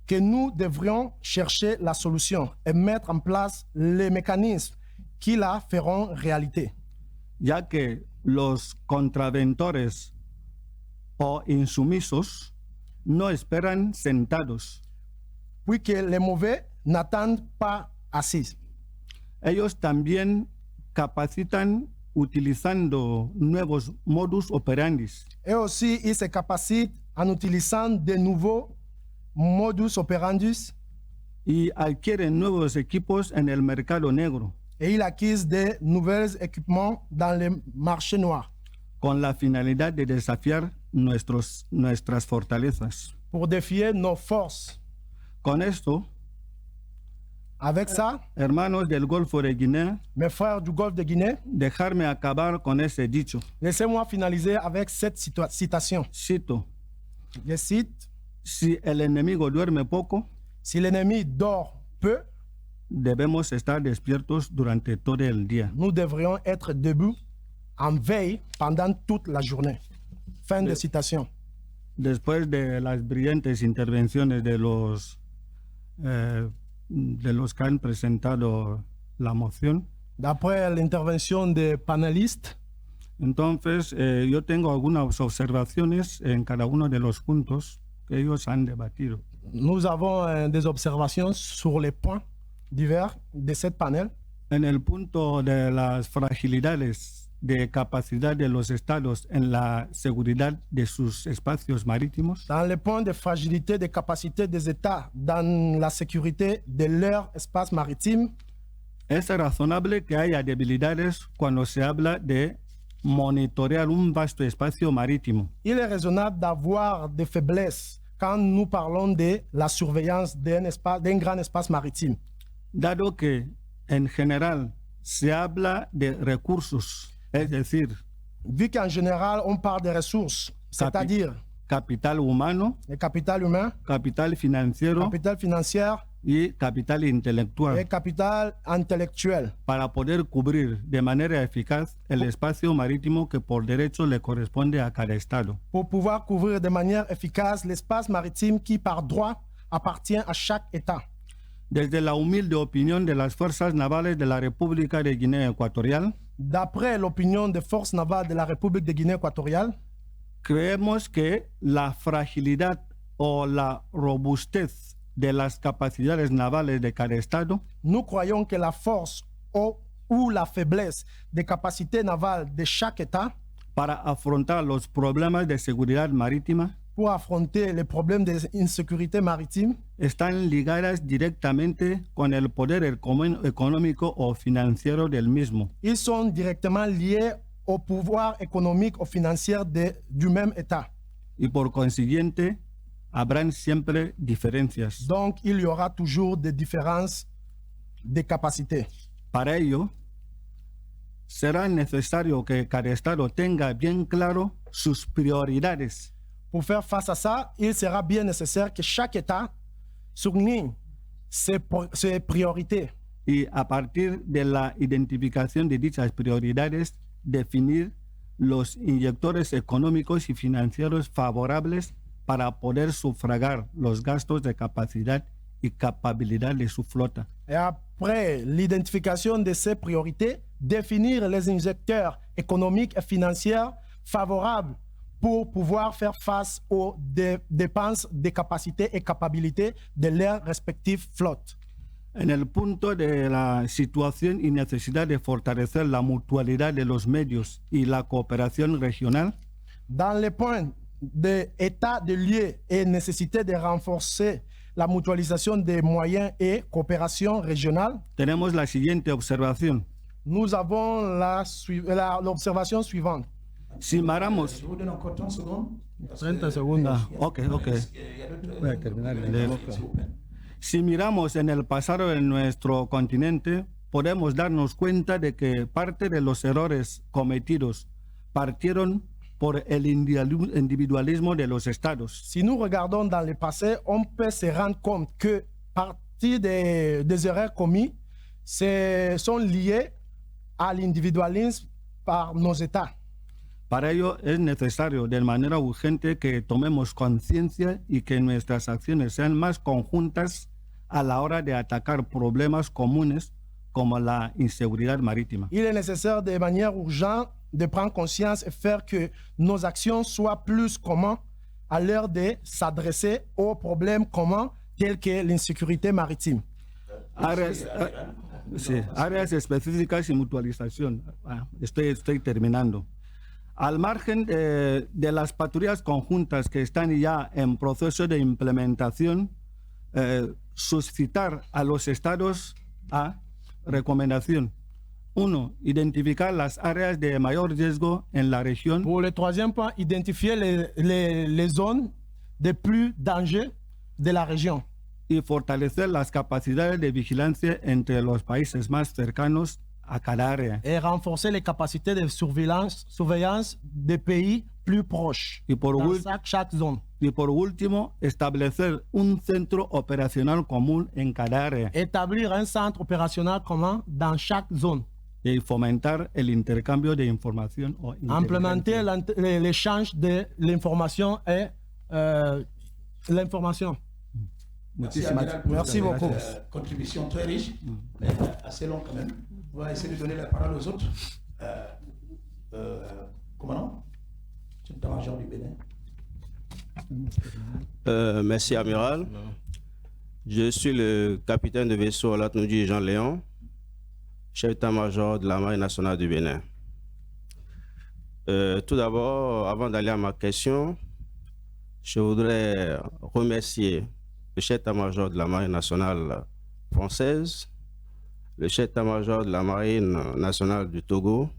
que nous devrions chercher la solution et mettre en place les mécanismes qui la feront réalité. Ya que los contraventores o insumisos no esperan sentados. Puis que les mauvais n'attendent pas assis. Ellos también capacitan utilizando nuevos modus operandi Et aussi, il se capacite en utilisant de nouveaux modus operandi y adquieren nuevos equipos en el mercado negro et il acquise de nouveaux équipements dans le marché noir con la finalidad de desafiar nuestras fortalezas. pour défier nos forces. Con esto, Avec ça, hermanos del Golfo de Guinea, mes frères du Golfe de Guinée, dejarme acabar con ese dicho. laissez-moi finaliser avec cette citation. Cito, Je cite, si el enemigo duerme poco, si l'ennemi dort peu, debemos estar despiertos durante todo el día. nous devrions être debout en veille pendant toute la journée. Fin de citation. Después de las brillantes intervenciones de los que han presentado la moción, D'après l'intervention des panélistes, entonces yo tengo algunas observaciones en cada uno de los puntos que ellos han debatido. nous avons des observations sur les points divers de cette panel. En el punto de las fragilidades de capacidad de los estados en la seguridad de sus espacios marítimos, Dans le point de fragilité des capacités des États dans la sécurité de leur espace maritime, es razonable que haya debilidades cuando se habla de monitorear un vasto espacio marítimo, il est raisonnable d'avoir des faiblesses quand nous parlons de la surveillance d'un grand espace maritime. dado que en general se habla de recursos, es decir, Vu qu'en général, on parle des ressources, c'est-à-dire capital humano, le capital humain, capital financiero capital financier y capital intelectual, et capital intellectuel, para poder cubrir de manera eficaz el espacio marítimo que por derecho le corresponde a cada estado. pour pouvoir couvrir de manière efficace l'espace maritime qui, par droit, appartient à chaque État. Desde la humilde opinión de las fuerzas navales de la República de Guinea Ecuatorial, D'après l'opinion des forces navales de la République de Guinée équatoriale, creemos que la fragilidad o la robustez de las capacidades navales de cada estado nous croyons que la force ou la faiblesse des capacités navales de chaque État para afrontar los problemas de seguridad marítima pour affronter les problèmes d'insécurité maritime están ligadas directamente con el poder económico o financiero del mismo. ils sont directement liés au pouvoir économique ou financier du même État. Y por consiguiente, habrán siempre diferencias. Donc, il y aura toujours des différences de capacités. Para ello, será necesario que cada estado tenga bien claro sus prioridades Pour faire face à ça, il sera bien nécessaire que chaque État souligne ses priorités. y a partir de la identificación de dichas prioridades, definir los inyectores económicos y financieros favorables para poder sufragar los gastos de capacidad y capabilidad de su flota. Et après l'identification de ces priorités, définir les injecteurs économiques et financiers favorables pour pouvoir faire face aux dépenses de capacités et capacités de leurs respectives flottes. En el punto de la situación y necesidad de fortalecer la mutualidad de los medios y la cooperación regional, Dans les points d'état de lieu et nécessité de renforcer la mutualisation des moyens et coopération régionale, tenemos la siguiente observación. nous avons l'observation suivante. Si miramos, Je vous donne encore 30 secondes. 30 segundos. ok. Voy a terminar Si miramos en el pasado de nuestro continente, podemos darnos cuenta de que parte de los errores cometidos partieron por el individualismo de los estados. Si nous regardons dans le passé, on peut se rendre compte que partie des erreurs commises sont liées à l'individualisme par nos États. Para ello es necesario de manera urgente que tomemos conciencia y que nuestras acciones sean más conjuntas a la hora de atacar problemas comunes como la inseguridad marítima. Il est nécessaire de manière urgente de prendre conscience et faire que nos actions soient plus communes à l'heure de s'adresser aux problèmes communs tels que l'insécurité maritime. Sí, áreas específicas y mutualización. Estoy terminando. Al margen de las patrullas conjuntas que están ya en proceso de implementación, suscitar a los estados a recomendación. 1. Identificar las áreas de mayor riesgo en la región. Pour le troisième point, identifier les zones de plus danger de la région. Y fortalecer las capacidades de vigilancia entre los países más cercanos a cada área. Et renforcer les capacités de surveillance des pays plus proches Y por, dans chaque zone. y por último, establecer un centro operacional común en cada área Établir un centre opérationnel commun dans chaque zone. y fomentar el intercambio de información o Implémenter inteligencia. l'échange de l'information et l'information. Merci beaucoup. Contribution très riche, mais assez longue quand même. On va essayer de donner la parole aux autres. Commandant, état-major du Bénin. Merci, amiral. Je suis le capitaine de vaisseau Alatnoudi Jean Léon, chef d'état-major de la Marine nationale du Bénin. Tout d'abord, avant d'aller à ma question, je voudrais remercier le chef d'état-major de la Marine nationale française, le chef d'état-major de la Marine nationale du Togo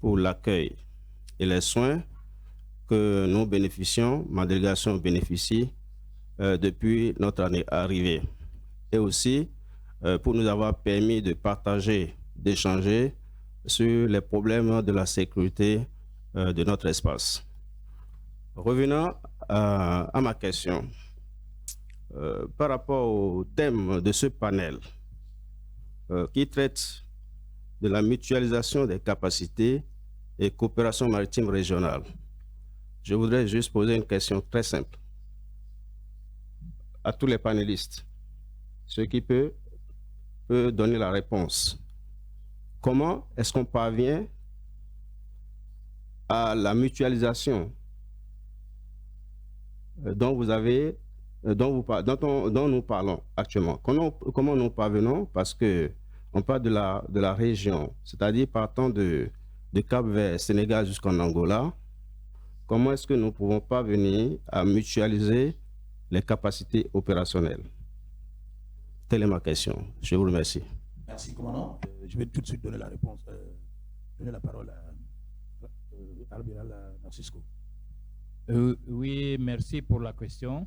pour l'accueil et les soins que nous bénéficions, ma délégation bénéficie depuis notre arrivée. Et aussi pour nous avoir permis de partager, d'échanger sur les problèmes de la sécurité de notre espace. Revenant à ma question, par rapport au thème de ce panel qui traite de la mutualisation des capacités et coopération maritime régionale, je voudrais juste poser une question très simple à tous les panélistes. Ceux qui peuvent donner la réponse. Comment est-ce qu'on parvient à la mutualisation dont nous parlons actuellement? Comment nous parvenons? Parce que on parle de la région, c'est-à-dire partant de Cap-Vert, Sénégal jusqu'en Angola. Comment est-ce que nous pouvons parvenir à mutualiser les capacités opérationnelles? Telle est ma question. Je vous remercie. Merci, commandant. Je vais tout de suite donner la réponse, donner la parole à l'amiral Narcisco. Oui, merci pour la question.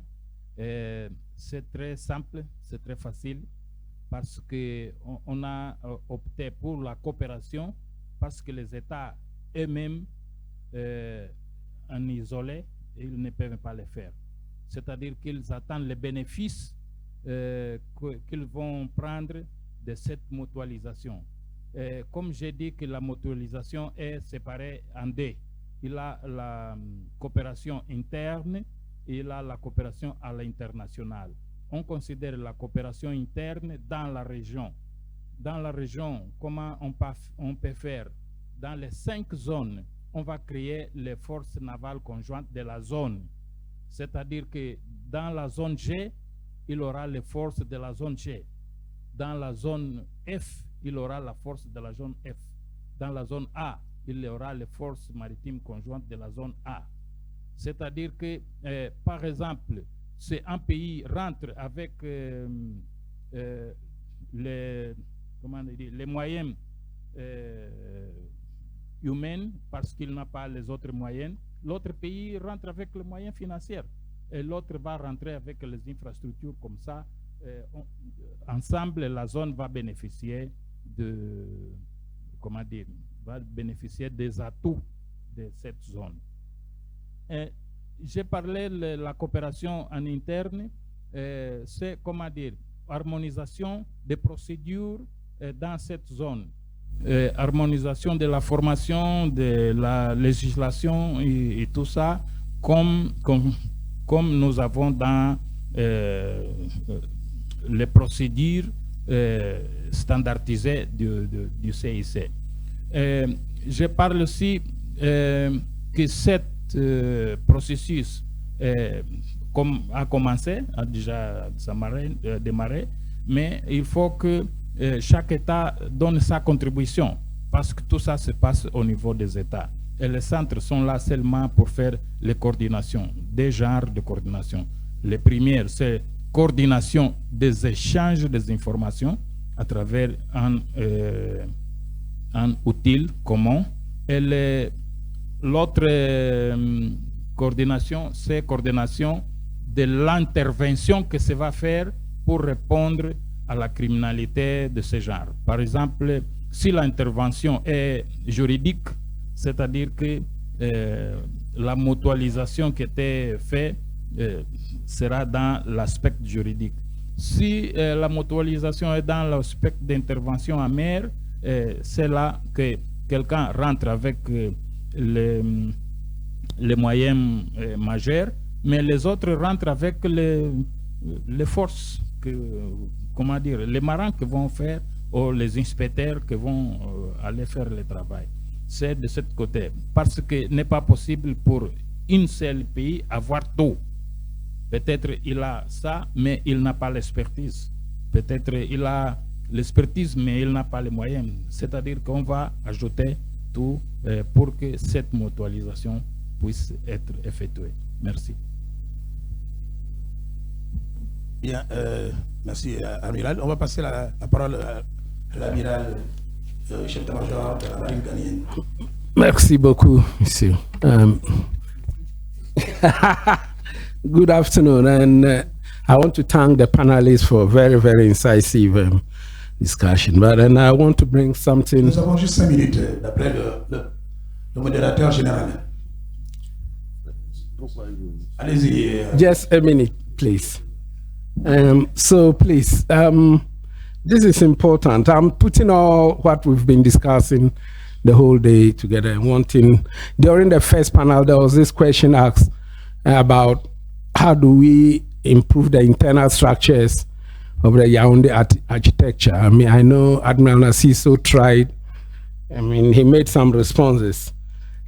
C'est très simple, c'est très facile, parce qu'on a opté pour la coopération, parce que les États eux-mêmes, en isolé, ils ne peuvent pas le faire. C'est-à-dire qu'ils attendent les bénéfices qu'ils vont prendre de cette mutualisation. Comme j'ai dit que la mutualisation est séparée en deux. Il a la coopération interne et il a la coopération à l'international. On considère la coopération interne dans la région. Dans la région, comment on peut faire? Dans les 5 zones, on va créer les forces navales conjointes de la zone. C'est-à-dire que dans la zone G, il aura les forces de la zone G. Dans la zone F, il aura la force de la zone F. Dans la zone A, il y aura les forces maritimes conjointes de la zone A. C'est-à-dire que, par exemple, si un pays rentre avec les moyens humains parce qu'il n'a pas les autres moyens, l'autre pays rentre avec les moyens financiers et l'autre va rentrer avec les infrastructures comme ça. Ensemble, la zone va bénéficier va bénéficier des atouts de cette zone. J'ai parlé de la coopération en interne, c'est harmonisation des procédures dans cette zone, harmonisation de la formation, de la législation et tout ça, comme nous avons dans les procédures standardisées du CIC. Je parle aussi que cet processus a commencé, a déjà démarré, mais il faut que chaque État donne sa contribution, parce que tout ça se passe au niveau des États. Et les centres sont là seulement pour faire les coordinations, des genres de coordination. Les premières, c'est coordination des échanges des informations à travers un outil commun. Et l'autre coordination, c'est coordination de l'intervention que ça va faire pour répondre à la criminalité de ce genre. Par exemple, si l'intervention est juridique, c'est-à-dire que la mutualisation qui était faite sera dans l'aspect juridique. Si la mutualisation est dans l'aspect d'intervention en mer, c'est là que quelqu'un rentre avec les moyens majeurs, mais les autres rentrent avec les forces, comment dire, les marins qui vont faire, ou les inspecteurs qui vont aller faire le travail. C'est de ce côté, parce que n'est pas possible pour un seul pays avoir tout. Peut-être il a ça, mais il n'a pas l'expertise. Peut-être il a l'expertise, mais il n'a pas les moyens. C'est-à-dire qu'on va ajouter tout pour que cette mutualisation puisse être effectuée. Merci. Bien, merci, Amiral. On va passer la parole à l'Amiral, chef d'état-major de la marine ghanéenne. Merci beaucoup, monsieur. Good afternoon, and I want to thank the panelists for a very, very incisive discussion. But then I want to bring something. Nous avons juste 5 minutes d'après le modérateur général. Allez-y. Just a minute, please. So please, this is important. I'm putting all what we've been discussing the whole day together. During the first panel, there was this question asked about how do we improve the internal structures of the Yaoundé architecture. I mean, I know Admiral Nasiso tried. I mean, he made some responses.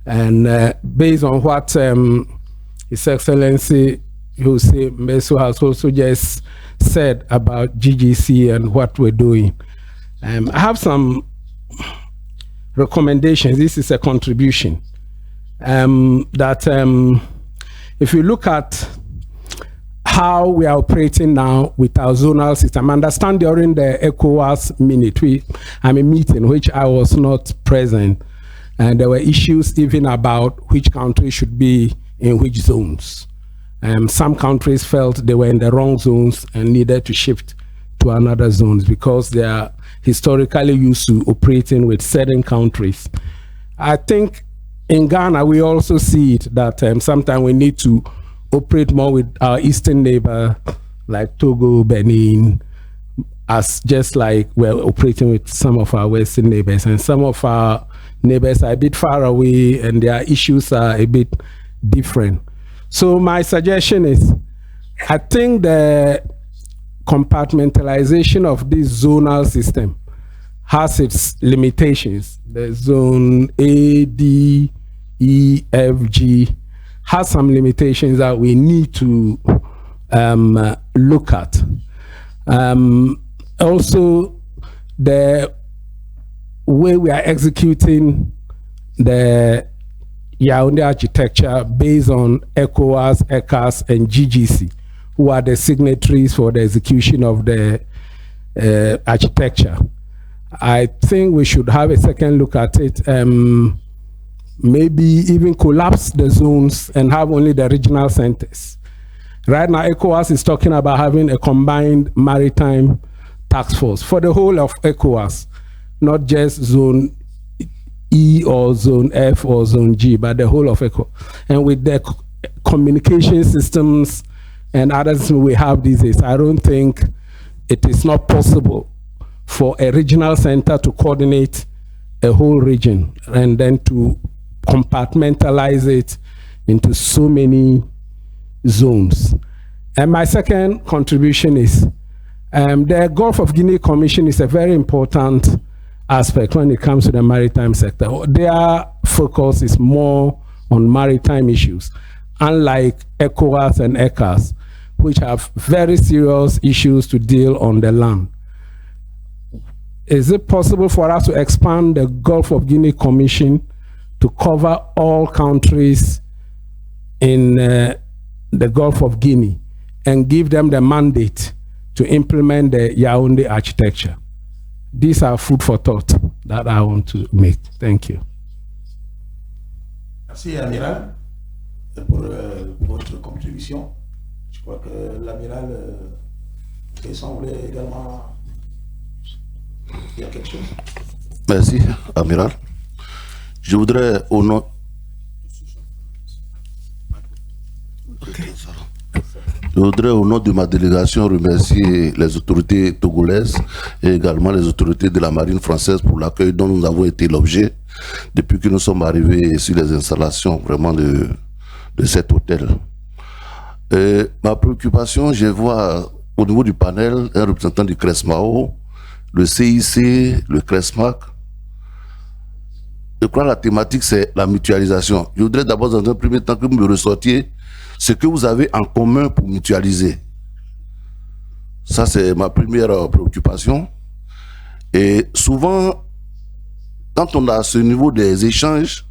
And based on what His Excellency Jose Meso has also just said about GGC and what we're doing, I have some recommendations. This is a contribution that if you look at how we are operating now with our zonal system, I understand during the ECOWAS meeting, which I was not present, and there were issues even about which country should be in which zones. Some countries felt they were in the wrong zones and needed to shift to another zones because they are historically used to operating with certain countries. I think in Ghana, we also see it that sometimes we need to operate more with our eastern neighbor, like Togo, Benin, as just like we're operating with some of our western neighbors. And some of our neighbors are a bit far away and their issues are a bit different. So my suggestion is, I think the compartmentalization of this zonal system has its limitations. The zone A, D, E, F, G has some limitations that we need to look at. Also, the way we are executing the Yaoundé architecture based on ECOWAS, ECAS, and GGC, who are the signatories for the execution of the architecture. I think we should have a second look at it. Maybe even collapse the zones and have only the regional centers. Right now, ECOWAS is talking about having a combined maritime task force for the whole of ECOWAS, not just zone E or zone F or zone G, but the whole of ECOWAS. And with the communication systems and others we have these days, I don't think it is not possible for a regional center to coordinate a whole region and then to compartmentalize it into so many zones. And my second contribution is the Gulf of Guinea Commission is a very important aspect when it comes to the maritime sector. Their focus is more on maritime issues, unlike ECOWAS and ECAS, which have very serious issues to deal on the land. is it possible for us to expand the Gulf of Guinea Commission to cover all countries in the Gulf of Guinea and give them the mandate to implement the Yaoundé architecture? These are food for thought that I want to make. Thank you. Merci, Amiral, pour votre contribution. Je crois que l'Amiral semble également dire quelque chose. Merci, Amiral. Je voudrais, au nom... Je voudrais, au nom de ma délégation, remercier les autorités togolaises et également les autorités de la marine française pour l'accueil dont nous avons été l'objet depuis que nous sommes arrivés sur les installations vraiment de cet hôtel. Ma préoccupation, je vois au niveau du panel un représentant du CRESMAO, le CIC, le CRESMAC. Je crois que la thématique, c'est la mutualisation. Je voudrais d'abord, dans un premier temps, que vous me ressortiez ce que vous avez en commun pour mutualiser. Ça, c'est ma première préoccupation. Et souvent, quand on a ce niveau des échanges,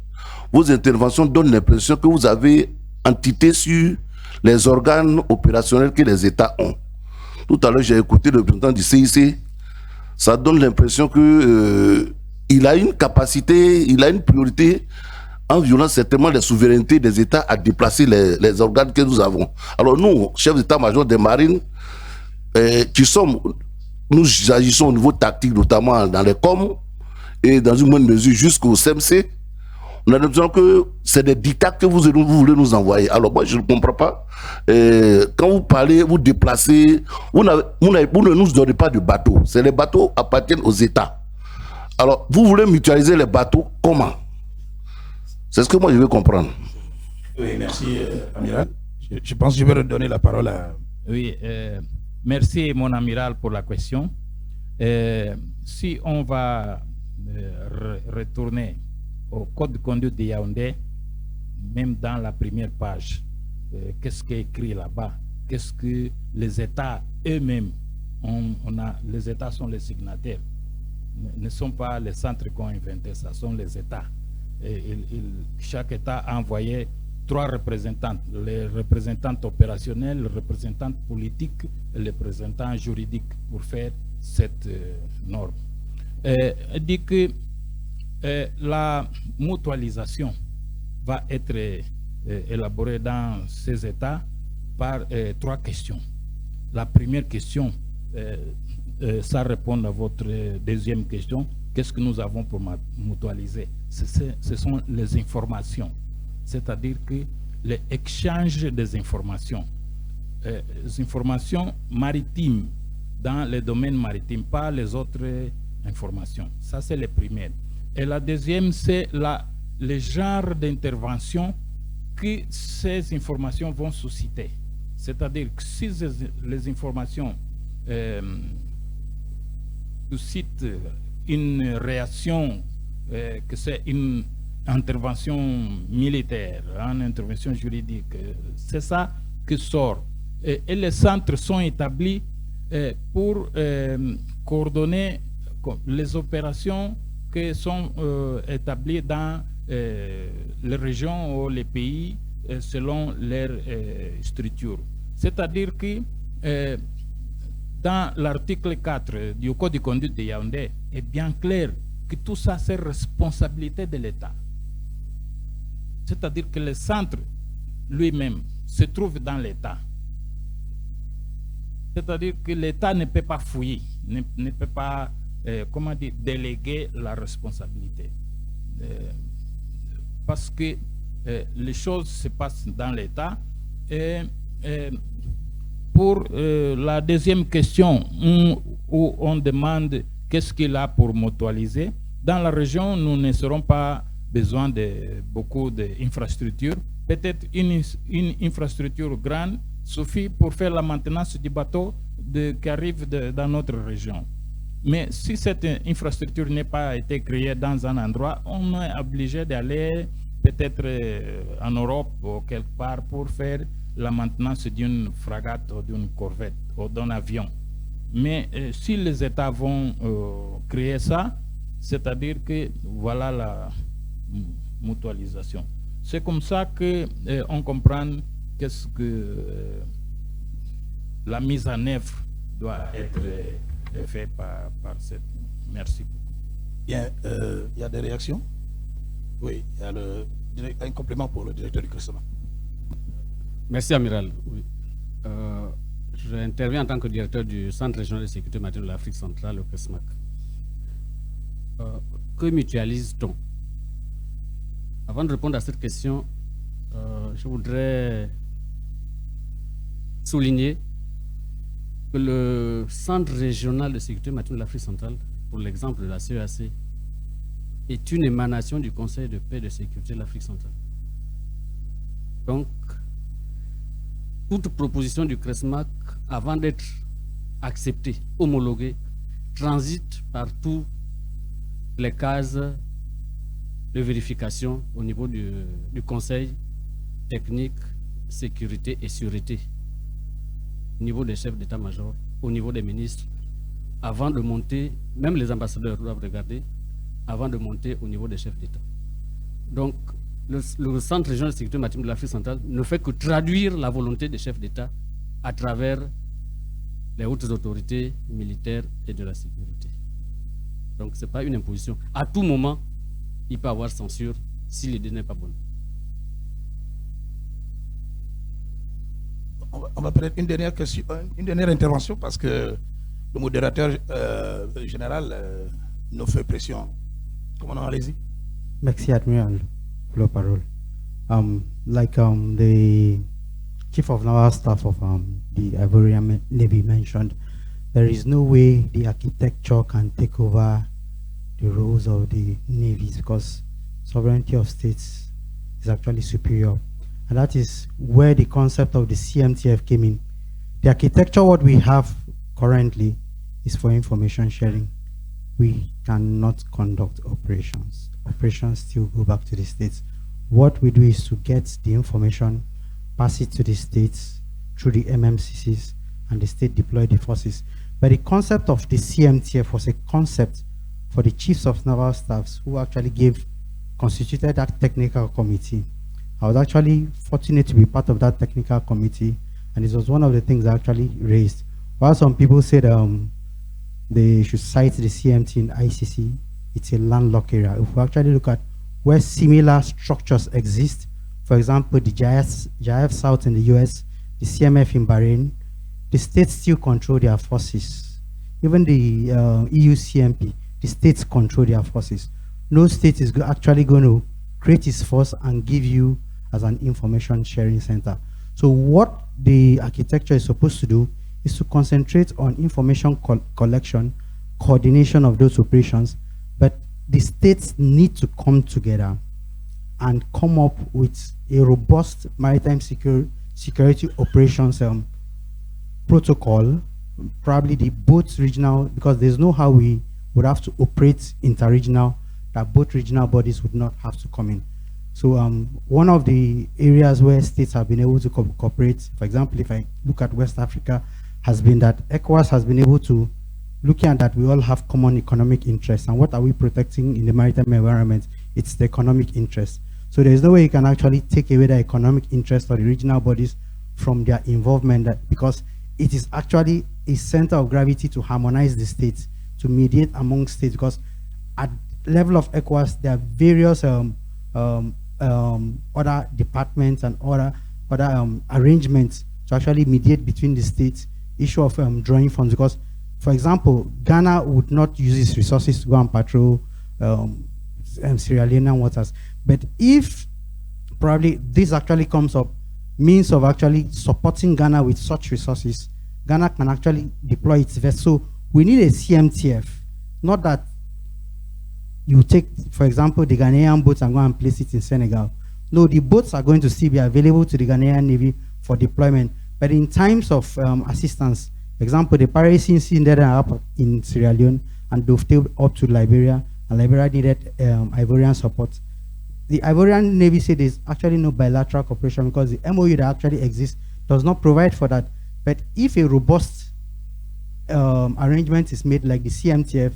vos interventions donnent l'impression que vous avez entité sur les organes opérationnels que les États ont. Tout à l'heure, j'ai écouté le représentant du CIC. Ça donne l'impression que il a une capacité, il a une priorité en violant certainement les souverainetés des États à déplacer les organes que nous avons. Alors nous, chefs d'état-major des marines, nous agissons au niveau tactique, notamment dans les coms, et dans une bonne mesure jusqu'au CMC. On a l'impression que c'est des dictats que vous voulez nous envoyer. Alors moi, je ne comprends pas. Quand vous parlez, vous déplacez, vous ne nous donnez pas de bateaux. Les bateaux appartiennent aux États. Alors, vous voulez mutualiser les bateaux, comment? C'est ce que moi je veux comprendre. Oui, merci, Amiral. Je pense que je vais redonner la parole à... Oui, merci, mon amiral, pour la question. Si on va retourner au code de conduite de Yaoundé, même dans la première page, qu'est-ce qui est écrit là-bas? Qu'est-ce que les États eux-mêmes, les États sont les signataires, ne sont pas les centres qui ont inventé ça, sont les États. Chaque État a envoyé 3 représentants, les représentants opérationnels, les représentants politiques et les représentants juridiques pour faire cette norme. Elle dit que la mutualisation va être élaborée dans ces États par 3 questions. La première question, ça répond à votre deuxième question. Qu'est-ce que nous avons pour mutualiser? Ce sont les informations, c'est-à-dire que les échanges des informations maritimes dans les domaines maritimes, pas les autres informations. Ça, c'est le premier. Et la deuxième, c'est le genre d'intervention que ces informations vont susciter. C'est-à-dire que si les informations suscitent une réaction, que c'est une intervention militaire, une intervention juridique, c'est ça qui sort. Et les centres sont établis pour coordonner les opérations qui sont établies dans les régions ou les pays selon leur structure. C'est-à-dire que dans l'article 4 du Code de conduite de Yaoundé est bien clair que tout ça c'est responsabilité de l'État. C'est-à-dire que le centre lui-même se trouve dans l'État. C'est-à-dire que l'État ne peut pas fouiller, ne peut pas déléguer la responsabilité. Parce que les choses se passent dans l'État. Pour la deuxième question, où on demande qu'est-ce qu'il a pour mutualiser, dans la région, nous ne serons pas besoin de beaucoup d'infrastructures. Peut-être une infrastructure grande suffit pour faire la maintenance du bateau qui arrive dans notre région. Mais si cette infrastructure n'a pas été créée dans un endroit, on est obligé d'aller peut-être en Europe ou quelque part pour faire la maintenance d'une frégate ou d'une corvette ou d'un avion. Mais si les États vont créer ça, c'est-à-dire que voilà la mutualisation. C'est comme ça que on comprend qu'est-ce que la mise en œuvre doit être faite par cette. Merci. Bien, il y a des réactions? Oui, il y a un complément pour le directeur du CRESMAC. Merci, Amiral. Oui. J'interviens en tant que directeur du Centre régional de sécurité maritime de l'Afrique centrale, le CRESMAC. Que mutualise-t-on? Avant de répondre à cette question, je voudrais souligner que le Centre régional de sécurité maritime de l'Afrique centrale, pour l'exemple de la CEAC, est une émanation du Conseil de paix et de sécurité de l'Afrique centrale. Donc, toute proposition du CRESMAC, avant d'être acceptée, homologuée, transite par toutes les cases de vérification au niveau du Conseil technique, sécurité et sûreté, au niveau des chefs d'état-major, au niveau des ministres, avant de monter, même les ambassadeurs doivent regarder, avant de monter au niveau des chefs d'État. Donc, le Centre régional de sécurité maritime de l'Afrique centrale ne fait que traduire la volonté des chefs d'État à travers les hautes autorités militaires et de la sécurité. Donc, ce n'est pas une imposition. À tout moment, il peut y avoir censure si l'idée n'est pas bonne. On va peut-être une dernière question, une dernière intervention parce que le modérateur général nous fait pression. Commandant, allez-y. Merci, Admiral, for the parole. The Chief of Naval Staff of the Ivorian Navy mentioned, there is no way the architecture can take over the roles of the navies because sovereignty of states is actually superior. And that is where the concept of the CMTF came in. The architecture, what we have currently, is for information sharing. We cannot conduct operations. Operations still go back to the states. What we do is to get the information, pass it to the states through the MMCCs, and the state deploy the forces. But the concept of the CMTF was a concept for the chiefs of naval staffs who actually constituted that technical committee. I was actually fortunate to be part of that technical committee, and it was one of the things I actually raised. While some people said they should cite the CMT in ICC, it's a landlocked area. If we actually look at where similar structures exist, for example, the JIF South in the US, the CMF in Bahrain, the states still control their forces. Even the EU CMP, the states control their forces. No state is actually going to create its force and give you as an information sharing center. So what the architecture is supposed to do is to concentrate on information collection, coordination of those operations, but the states need to come together and come up with a robust maritime security operations protocol, probably the both regional, because there's no how we would have to operate interregional, that both regional bodies would not have to come in. So one of the areas where states have been able to cooperate, for example, if I look at West Africa, has been that ECOWAS has been able to, looking at that we all have common economic interests, and what are we protecting in the maritime environment? It's the economic interest. So there's no way you can actually take away the economic interest of the regional bodies from their involvement, because it is actually a center of gravity to harmonize the states, to mediate among states, because at level of ECOWAS, there are various other departments and other arrangements to actually mediate between the states, issue of drawing funds, because, for example, Ghana would not use its resources to go and patrol Sierra Leonean waters. But if probably this actually comes up, means of actually supporting Ghana with such resources, Ghana can actually deploy its vessel. So we need a CMTF, not that you take, for example, the Ghanaian boats and go and place it in Senegal. No, the boats are going to still be available to the Ghanaian Navy for deployment. But in times of assistance, for example, the piracy incident up in Sierra Leone and dovetailed up to Liberia, and Liberia needed Ivorian support. The Ivorian Navy said there's actually no bilateral cooperation because the MOU that actually exists does not provide for that. But if a robust arrangement is made like the CMTF,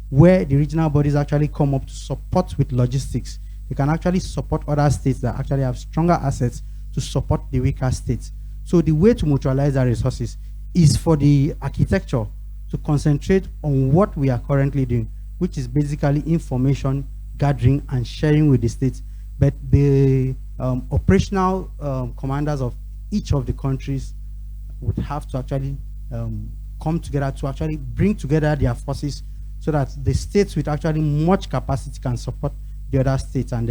where the regional bodies actually come up to support with logistics. They can actually support other states that actually have stronger assets to support the weaker states. So the way to mutualize our resources is for the architecture to concentrate on what we are currently doing, which is basically information gathering and sharing with the states. But the operational commanders of each of the countries would have to actually come together to actually bring together their forces so that the states with actually much capacity can support the other states. And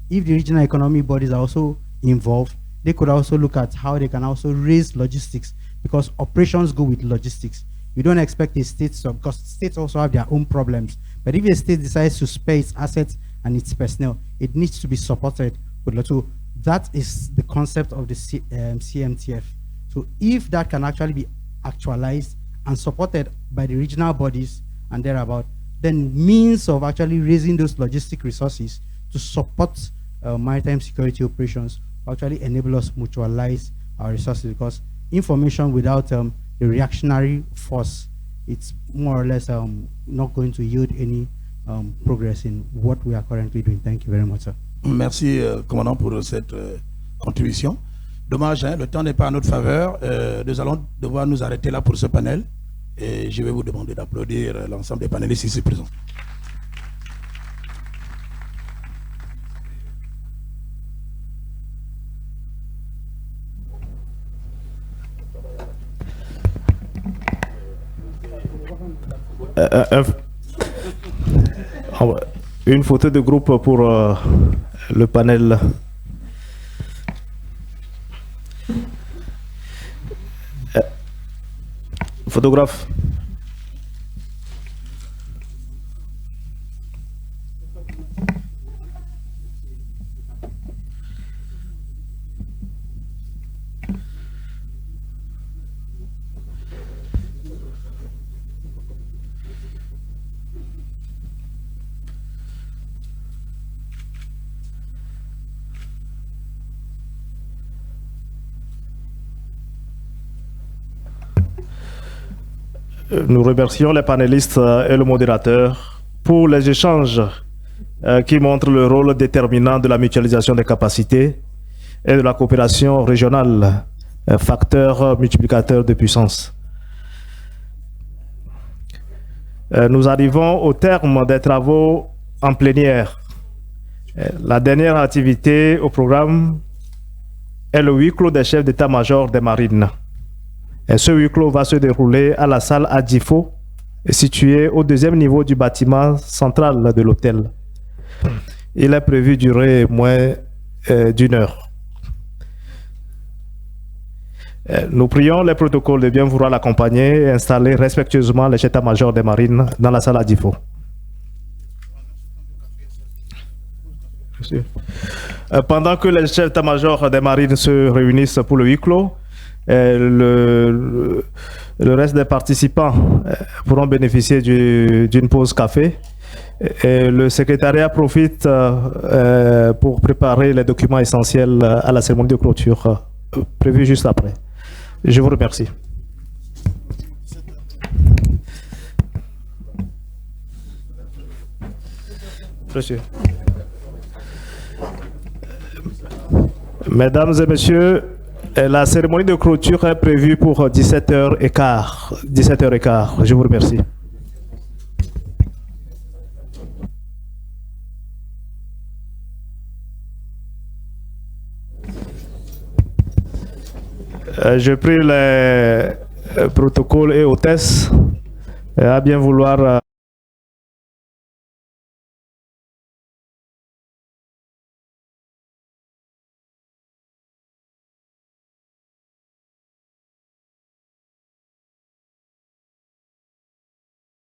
if the regional economic bodies are also involved, they could also look at how they can also raise logistics, because operations go with logistics. You don't expect the states to, because states also have their own problems. But if a state decides to spare its assets and its personnel, it needs to be supported with. So that is the concept of the CMTF. So if that can actually be actualized and supported by the regional bodies and thereabout, then means of actually raising those logistic resources to support maritime security operations will actually enable us to mutualize our resources, because information without the reactionary force, it's more or less not going to yield any progress in what we are currently doing. Thank you very much, sir. Merci, commandant, pour cette contribution. Dommage, hein, le temps n'est pas en notre faveur. Nous allons devoir nous arrêter là pour ce panel. Et je vais vous demander d'applaudir l'ensemble des panélistes ici présents. Une photo de groupe pour le panel. Photographe. Nous remercions les panélistes et le modérateur pour les échanges qui montrent le rôle déterminant de la mutualisation des capacités et de la coopération régionale, facteur multiplicateur de puissance. Nous arrivons au terme des travaux en plénière. La dernière activité au programme est le huis clos des chefs d'état-major des marines. Et ce huis clos va se dérouler à la salle Adifo, située au deuxième niveau du bâtiment central de l'hôtel. Il est prévu durer moins d'une heure. Nous prions les protocoles de bien vouloir l'accompagner et installer respectueusement les chefs d'état-major des marines dans la salle Adifo. Pendant que les chefs d'état-major des marines se réunissent pour le huis clos, le reste des participants pourront bénéficier d'une pause café. Et le secrétariat profite pour préparer les documents essentiels à la cérémonie de clôture prévue juste après. Je vous remercie. Monsieur. Mesdames et messieurs, la cérémonie de clôture est prévue pour 17h15. 17h15. Je vous remercie. Je prie les protocoles et hôtesses à bien vouloir